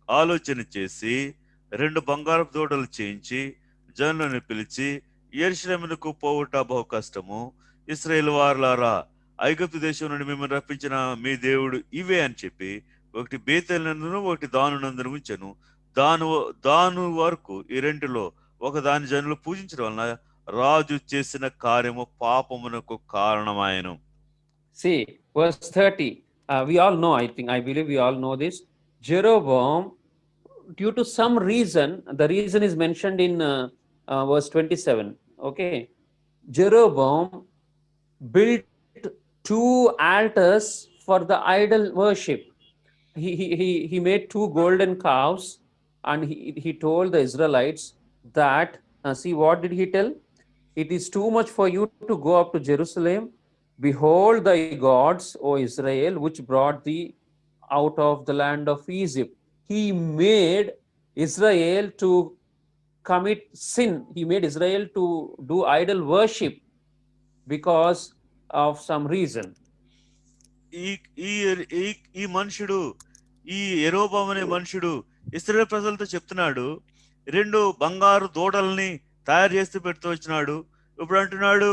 ఆలోచన చేసి 2 బంగారపు దూడలు చేయించి జనులను పిలిచి, యెరూషలేమునకు పోవుట బహు కష్టము, ఇశ్రాయేలు వారలారా, ఐగుప్తు దేశం నుండి మిమ్మల్ని రప్పించిన మీ దేవుడు ఇవే అని చెప్పి ఒకటి బేతేలునందును ఒకటి దానునందును ఉంచెను. దాను వరకు ఈ రెంటిలో ఒక దాని జనులు పూజించడం వలన రాజు చేసిన కార్యము పాపమునకు కారణమాయెను. See verse 30. We all know, I believe we all know this. Jeroboam, due to some reason, the reason is mentioned in verse 27. Okay, Jeroboam built 2 altars for the idol worship. He made 2 golden calves, and he told the Israelites that, see, what did he tell? It is too much for you to go up to Jerusalem. Behold thy gods, O Israel, which brought thee out of the land of Egypt. He made Israel to commit sin. He made Israel to do idol worship because of some reason. ఈ మనుషుడు, ఈ యెరొబోము అనే మనుషుడు ఇశ్రాయేలు ప్రజలతో చెప్తున్నాడు, 2 బంగారు దూడల్ని తయారు చేసి పెడుతూ వచ్చినాడు. ఇప్పుడు అంటున్నాడు,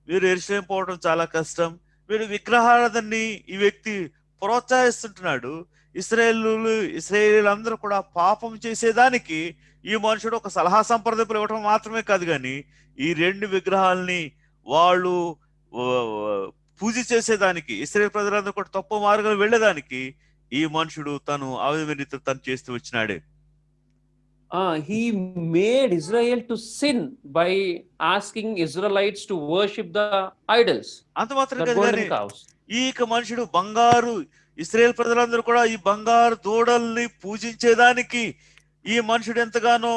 మీరు యెరూషలేం పోవడం చాలా కష్టం, మీరు విగ్రహారాధనని ఈ వ్యక్తి ప్రోత్సహిస్తుంటున్నాడు. ఇశ్రాయేలీలందరూ కూడా పాపం చేసేదానికి ఈ మనుషుడు ఒక సలహా సంప్రదింపులు ఇవ్వటం మాత్రమే కాదు, కానీ ఈ 2 విగ్రహాలని వాళ్ళు పూజ చేసేదానికి, ఇశ్రాయేలు ప్రజలందరూ కూడా తప్పు మార్గంలో వెళ్ళేదానికి ఈ మనుషుడు తను అవిధేయత తను చేస్తూ వచ్చినాడే. He made Israel to sin by asking Israelites to worship the idols. అంత మాత్రం కాదు, ఈ మనుషుడు బంగారు, ఇశ్రాయేలు ప్రజలందరూ కూడా ఈ బంగారు దూడల్ని పూజించేదానికి ఈ మనుషుడు ఎంతగానో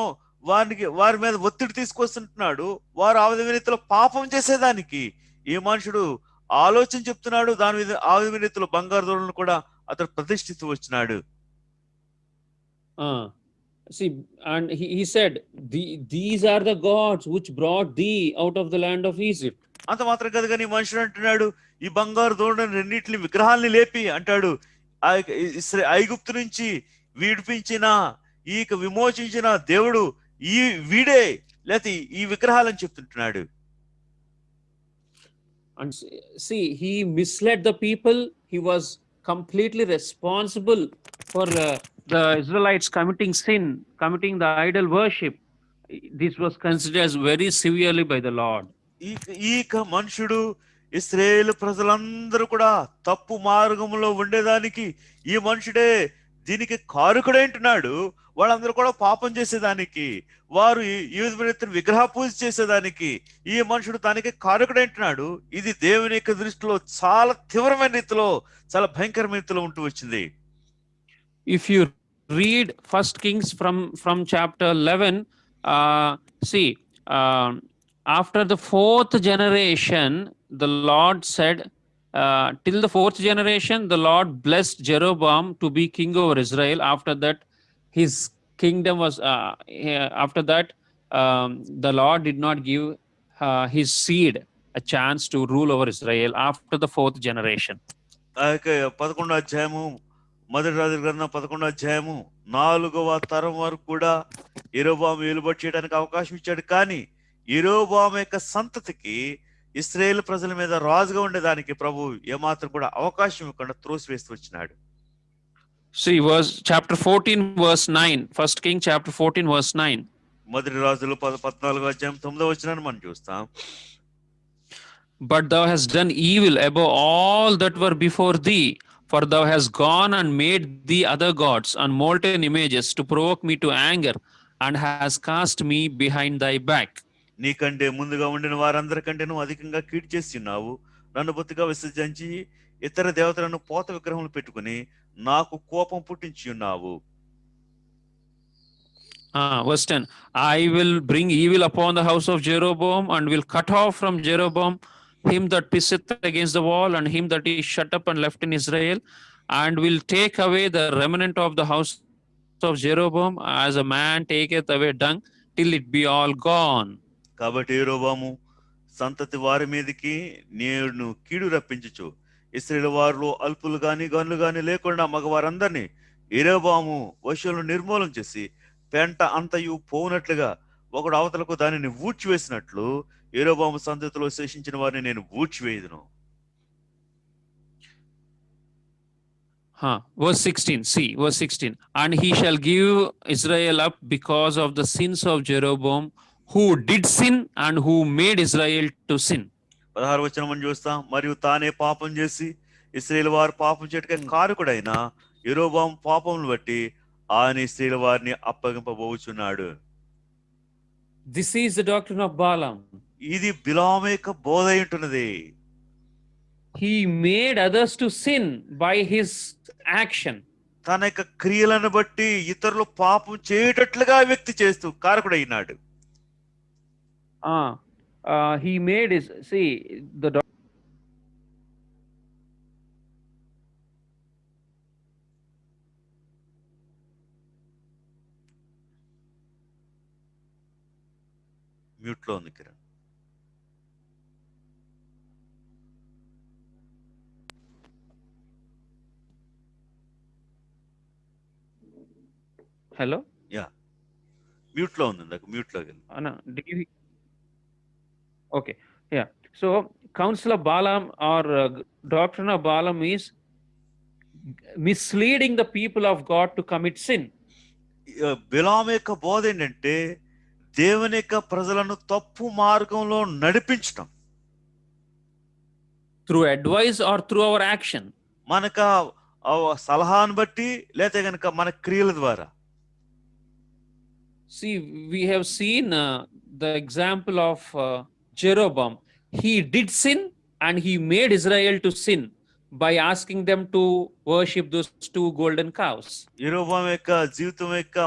వారి మీద ఒత్తిడి తీసుకొస్తుంటున్నాడు. వారు అవిధేయతలో పాపం చేసేదానికి ఈ మనుషుడు ఆలోచన చెప్తున్నాడు. దాని మీద అవిధేయతలో బంగారు దూడలను కూడా అతడు ప్రతిష్ఠిస్తూ వచ్చినాడు. See, and he said, these are the gods which brought thee out of the land of Egypt. అంత మాత్రం కాదు, కానీ మనుషుడు అంటున్నాడు, ఈ బంగారు దూడని రెండింటిని విగ్రహాలని లేపి అంటాడు, ఐగుప్తు నుంచి విడిపించిన, విమోచించిన దేవుడు వీడే, లేకపోతే ఈ విగ్రహాలని చెప్తుంటున్నాడు. And see, he misled the people. He was completely responsible for the Israelites committing sin, committing the idol worship. This was considered as very severely by the Lord. ఈ మనుషుడు ఇశ్రాయేలు ప్రజలందరూ కూడా తప్పు మార్గంలో ఉండేదానికి ఈ మనుషుడే దీనికి కారకుడైంటున్నాడు. వాళ్ళందరూ కూడా పాపం చేసేదానికి, వారు ఈ విధమైన విగ్రహ పూజ చేసేదానికి ఈ మనుషుడు దానికి కారకుడైంటున్నాడు. ఇది దేవుని యొక్క దృష్టిలో చాలా తీవ్రమైన రీతిలో, చాలా భయంకరమైన రీతిలో ఉంటూ వచ్చింది. If you read 1 Kings from chapter 11, see, after the 4th generation, the Lord said, till the 4th generation, the Lord blessed Jeroboam to be king over Israel. After that, his kingdom was, after that, the Lord did not give his seed a chance to rule over Israel after the 4th generation. 11వ అధ్యాయము, మొదటి రాజుల గ్రంథం 11వ అధ్యాయము 4వ తరం వరకు కూడా యెరొబోము ఏలుబడి చేయడానికి అవకాశం ఇచ్చాడు. కానీ యెరొబోము యొక్క సంతతికి ఇశ్రాయేలు ప్రజల మీద రాజుగా ఉండేదానికి ప్రభు ఏమాత్రం కూడా అవకాశం ఇవ్వకుండా త్రోసివేస్తూ వచ్చినాడు. See verse chapter 14 verse 9. 1 King chapter 14 verse 9. మొదటి రాజులు 14వ అధ్యాయం 9వ వచనాన్ని మనం చూస్తాం. But thou hast done evil above all that were before thee, for thou hast gone and made thee other gods and molten images to provoke me to anger, and hast cast me behind thy back. నీకంటే ముందుగా ఉండిన వారందరికంటే నువ్వు అధికంగా కీడు చేసి ఉన్నావు. నన్ను బొత్తిగా విసర్జించి ఇతర దేవతలను పోత విగ్రహములు పెట్టుకుని నాకు కోపం పుట్టించి ఉన్నావు. Verse 10. I will bring evil upon the house of Jeroboam, and will cut off from Jeroboam him that pisseth against the wall, and him that is shut up and left in Israel, and will take away the remnant of the house of Jeroboam, as a man taketh away dung, till it be all gone. కాబట్టి యెరొబోము సంతతి వారి మీదకి నేను కీడు రప్పించుచు ఇశ్రాయేలు వారిలో అల్పులు గాని గనులు గాని లేకుండా మగవారందరినీ యెరొబోము వశువులను నిర్మూలన చేసి పెంట అంతయు పోనట్లుగా ఒకడు అవతలకు దానిని ఊడ్చివేసినట్లు యెరొబోము సంతతిలో శేషించిన వారిని నేను ఊడ్చివేయుదును. Verse 16, see, verse 16. And he shall give Israel up because of the sins of Jeroboam, who did sin and who made Israel to sin. 16వ వచనం మనం చూస్తాం. మరియు తానే పాపం చేసి ఇశ్రాయేలు వారు పాపం చేయటకే కారకుడైన యెరొబోము పాపమును బట్టి ఆయన ఇశ్రాయేలు వారిని అప్పగింపబోచున్నాడు. This is the doctrine of Balaam. ఇది బిలాము యొక్క బోధ అయి ఉంటున్నది. He made others to sin by his action. తన యొక్క క్రియలను బట్టి ఇతరులు పాపం చేయటట్లుగా వ్యక్తి చేస్తూ కారకుడైనాడు. He made his, see, the mute లో ఉంది కిరణ్. hello. మ్యూట్ లో ఉంది, ఇందాక మ్యూట్ లోకి వెళ్ళి. No, okay, yeah. So counsel of Balaam or doctrine of Balaam is misleading the people of God to commit sin. బిలాము యొక్క బోధ ఏంటంటే దేవుని యొక్క ప్రజలను తప్పు మార్గంలో నడిపించటం. Through advice or through our action. మనకు సలహాను బట్టి లేతే గనక మన క్రియల ద్వారా. See, we have seen the example of Jeroboam. He did sin and he made Israel to sin by asking them to worship those two golden cows. యెరొబోము యొక్క జీవితం యొక్క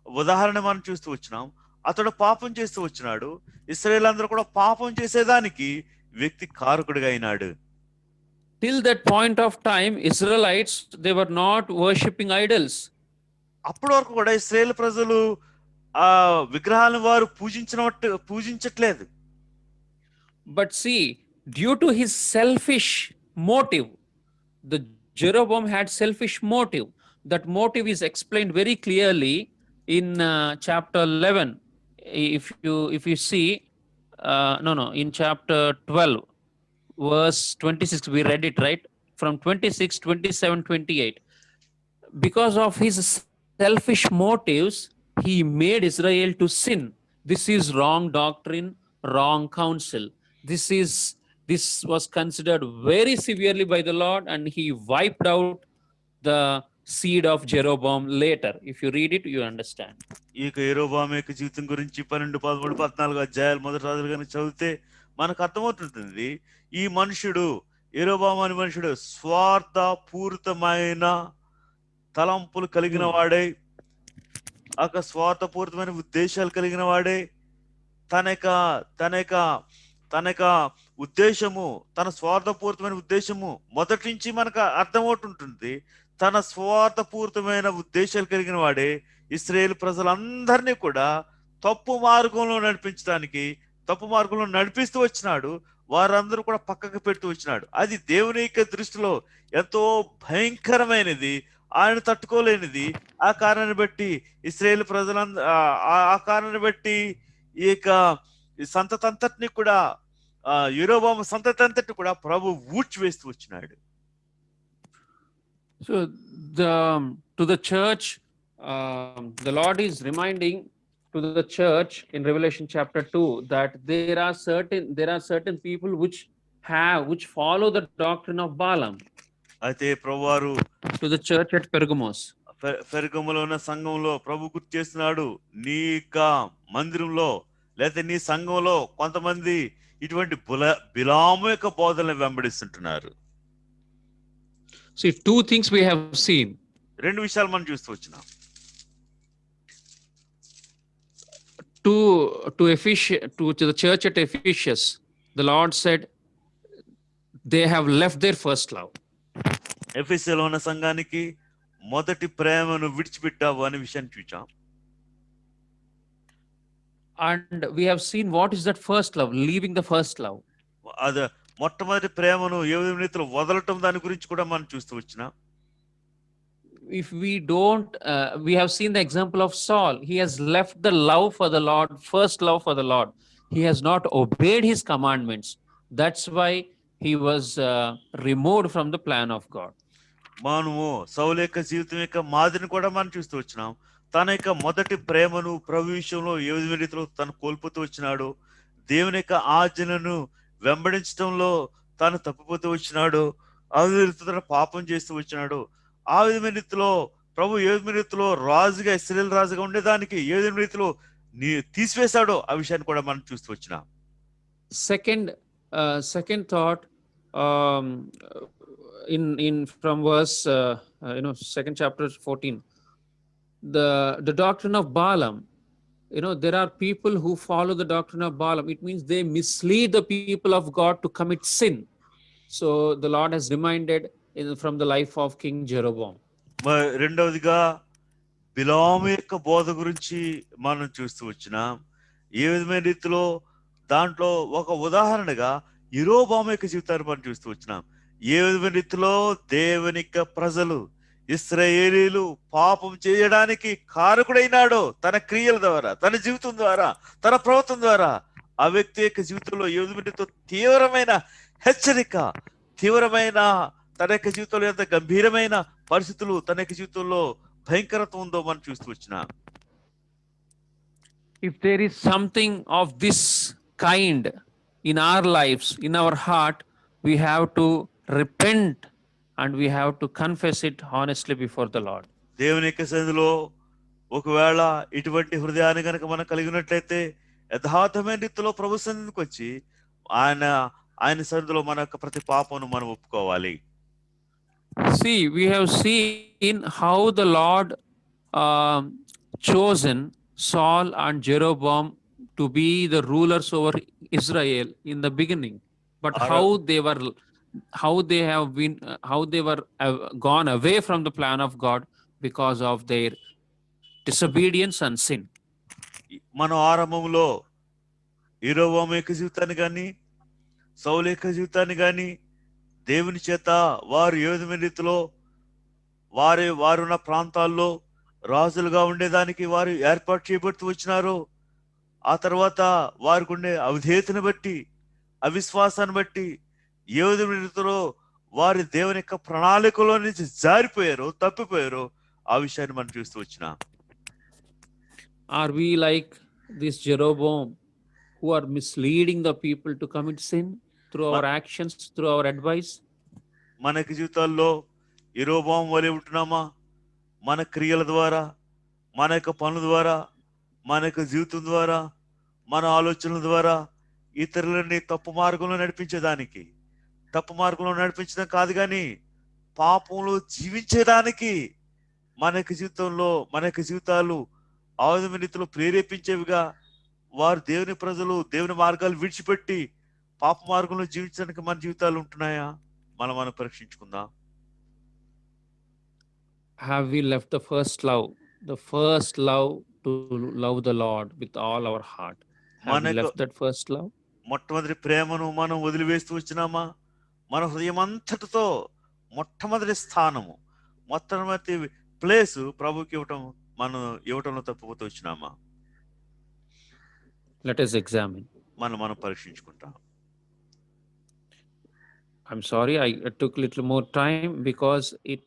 ఉదాహరణ మనం చూస్తూ వచ్చినాం. అతడు పాపం చేస్తూ వచ్చినాడు. ఇశ్రాయేలు అందరూ కూడా పాపం చేసేదానికి వ్యక్తి కారకుడిగా అయినాడు. Till that point of time, Israelites, they were not worshipping idols. అప్పటి వరకు కూడా ఇశ్రాయేలు ప్రజలు ఆ విగ్రహాలను వారు పూజించట్లేదు. But see, due to his selfish motive, the Jeroboam had selfish motive. That motive is explained very clearly in chapter 11. If you see, in chapter 12, verse 26, we read it, right? From 26, 27, 28. Because of his selfish motives, he made Israel to sin. This is wrong doctrine, wrong counsel. This was considered very severely by the Lord, and he wiped out the seed of Jeroboam later. If you read it, you understand. ఈ యెరొబోము యొక్క జీవితం గురించి 12, 13, 14 అధ్యాయాలు మొదటి రాజులు కనుక చదివితే మనకు అర్థమవుతుంటుంది. ఈ మనుషుడు యెరొబోము అనే మనుషుడు స్వార్థ పూరితమైన తలంపులు కలిగిన వాడై, స్వార్థపూరితమైన ఉద్దేశాలు కలిగిన వాడే, తన యొక్క ఉద్దేశము, తన స్వార్థపూరితమైన ఉద్దేశము మొదటి నుంచి మనకు అర్థమవుతుంటుంది. తన స్వార్థపూరితమైన ఉద్దేశాలు కలిగిన వాడే ఇశ్రాయేలు ప్రజలందరినీ కూడా తప్పు మార్గంలో నడిపిస్తూ వచ్చినాడు. వారందరూ కూడా పక్కకు పెడుతూ వచ్చినాడు. అది దేవుని యొక్క దృష్టిలో ఎంతో భయంకరమైనది, ఆయన తట్టుకోలేనిది. ఆ కారణాన్ని బట్టి ఇశ్రాయేలు ప్రజలందరూ ఈ యొక్క సంతతంతటిని కూడా యెరొబోము సంతతంతటిని కూడా ప్రభు ఊడ్చివేస్తూ వచ్చినాడు. So to the church, the Lord is reminding to the church in Revelation chapter 2 that there are certain people which follow the doctrine of Balaam. అయితే ప్రభువారు To the church at Pergamos. పెర్గములో ఉన్న సంఘంలో ప్రభు గుర్తు చేస్తున్నాడు, నీ యొక్క మందిరంలో లేదా నీ సంఘంలో కొంతమంది ఇటువంటి బిలాము యొక్క బోధనలు వెంబడిస్తుంటున్నారు. See, two things we have seen. రెండు విషయాలు మనం చూస్తూ వచ్చినాం. To the church at Ephesus, the Lord said, they have left their first love. ఎఫెసీలో ఉన్న సంఘానికి మొదటి ప్రేమను విడిచిపెట్టావు అనే విషయాన్ని చూచాం. And we have seen what is that first love, leaving the first love. అది మొట్టమొదటి ప్రేమను ఏ విధమైన రీతిలో వదలటం దాని గురించి కూడా మనం చూస్తూ వచ్చినాం. If we don't, we have seen the example of Saul. He has left the love for the Lord, first love for the Lord. He has not obeyed his commandments. That's why he was removed from the plan of God. మనము సౌలు యొక్క జీవితం యొక్క మాదిరిని కూడా మనం చూస్తూ వచ్చినాం. తన యొక్క మొదటి ప్రేమను ప్రభు విషయంలో ఏ విధమైన రీతిలో తను కోల్పోతూ వచ్చినాడు, దేవుని యొక్క ఆజ్ఞలను వెంబడించడంలో తాను తప్పిపోతూ వచ్చినాడు, ఆ విధంగా పాపం చేస్తూ వచ్చినాడు. ఆ విధమైన రీతిలో ప్రభు ఏ విధమైన రీతిలో రాజుగా, ఇశ్రాయేలు రాజుగా ఉండేదానికి ఏ విధమైన రీతిలో తీసివేశాడో ఆ విషయాన్ని కూడా మనం చూస్తూ వచ్చినాం. Second thought, in from verse second chapter 14, the doctrine of Balaam. There are people who follow the doctrine of Balaam. It means they mislead the people of God to commit sin. So the Lord has reminded from the life of King Jeroboam. రెండవదిగా బిలాము యొక్క బోధ గురించి మనం చూస్తూ వచ్చినాం. ఏ విధమైన రీతిలో దాంట్లో ఒక ఉదాహరణగా యెరోబాము యొక్క జీవితాన్ని మనం చూస్తూ వచ్చినాం. ఏ విధమైన రీతిలో దేవుని యొక్క ప్రజలు, ఇశ్రాయేలీలు పాపం చేయడానికి కారకుడైనాడో తన క్రియల ద్వారా, తన జీవితం ద్వారా, తన ప్రవర్తన ద్వారా ఆ వ్యక్తి యొక్క జీవితంలో ఏ విధమైన తీవ్రమైన హెచ్చరిక, తీవ్రమైన తన యొక్క జీవితంలో ఎంత గంభీరమైన పరిస్థితులు, తన యొక్క జీవితంలో భయంకరత్వం ఉందో మనం చూస్తూ వచ్చినాం. If there is something of this kind in our lives, in our heart, we have to repent and we have to confess it honestly before the Lord. దేవుని యొక్క సన్నిధిలో ఒకవేళ ఇటువంటి హృదయాన్ని కనుక మనం కలిగి ఉన్నట్లయితే యథార్థమైన రీతిలో ప్రభు సన్నిధికి వచ్చి ఆయన సన్నిధిలో మన యొక్క ప్రతి పాపమును మనం ఒప్పుకోవాలి. See, we have seen how the Lord chosen Saul and Jeroboam to be the rulers over Israel in the beginning, but how they were gone away from the plan of God because of their disobedience and sin. మనం ఆరంభంలో యెరోబాము యొక్క జీవితాన్ని కానీ, సౌలు యొక్క జీవితాన్ని కానీ దేవుని చేత వారు ఏ విధమైన రీతిలో వారున్న ప్రాంతాల్లో రాజులుగా ఉండేదానికి వారు ఏర్పాటు చేయబడుతూ వచ్చినారో, ఆ తర్వాత వారికి ఉండే అవిధేయతను బట్టి, అవిశ్వాసాన్ని బట్టి ఏ విధమైన రీతిలో వారి దేవుని యొక్క ప్రణాళికలో నుంచి జారిపోయారో, తప్పిపోయారో ఆ విషయాన్ని మనం చూస్తూ వచ్చినాం. Are we like this Jeroboam who are misleading the people to commit sin through our actions, through our advice? మనకి జీవితాల్లో యెరోబాము వలె ఉంటున్నామా? మన క్రియల ద్వారా, మన యొక్క పనుల ద్వారా, మన యొక్క జీవితం ద్వారా, మన ఆలోచనల ద్వారా ఇతరులని తప్పు మార్గంలో నడిపించేదానికి, తప్పు మార్గంలో నడిపించడం కాదు కానీ పాపంలో జీవించేదానికి మన యొక్క జీవితంలో, మన యొక్క జీవితాలు ఆ విధమైన రీతిలో ప్రేరేపించేవిగా వారు దేవుని ప్రజలు దేవుని మార్గాలు విడిచిపెట్టి పాప మార్గంలో జీవించడానికి మన జీవితాలు ఉంటున్నాయా? మనం పరీక్షించుకుందాం. Have we left the first love to love the Lord with all our heart? Have we left that first love? మొట్టమొదటి ప్రేమను మనం వదిలివేస్తూ వచ్చినామా? మన హృదయం అంతటితో మొట్టమొదటి స్థానము, మొట్టమొదటి ప్లేస్ ప్రభుకి మనం ఇవ్వటంలో తప్పిపోతూ వచ్చినామా? Let us examine. మనం పరీక్షించుకుంటాం. I'm sorry, I took little more time because it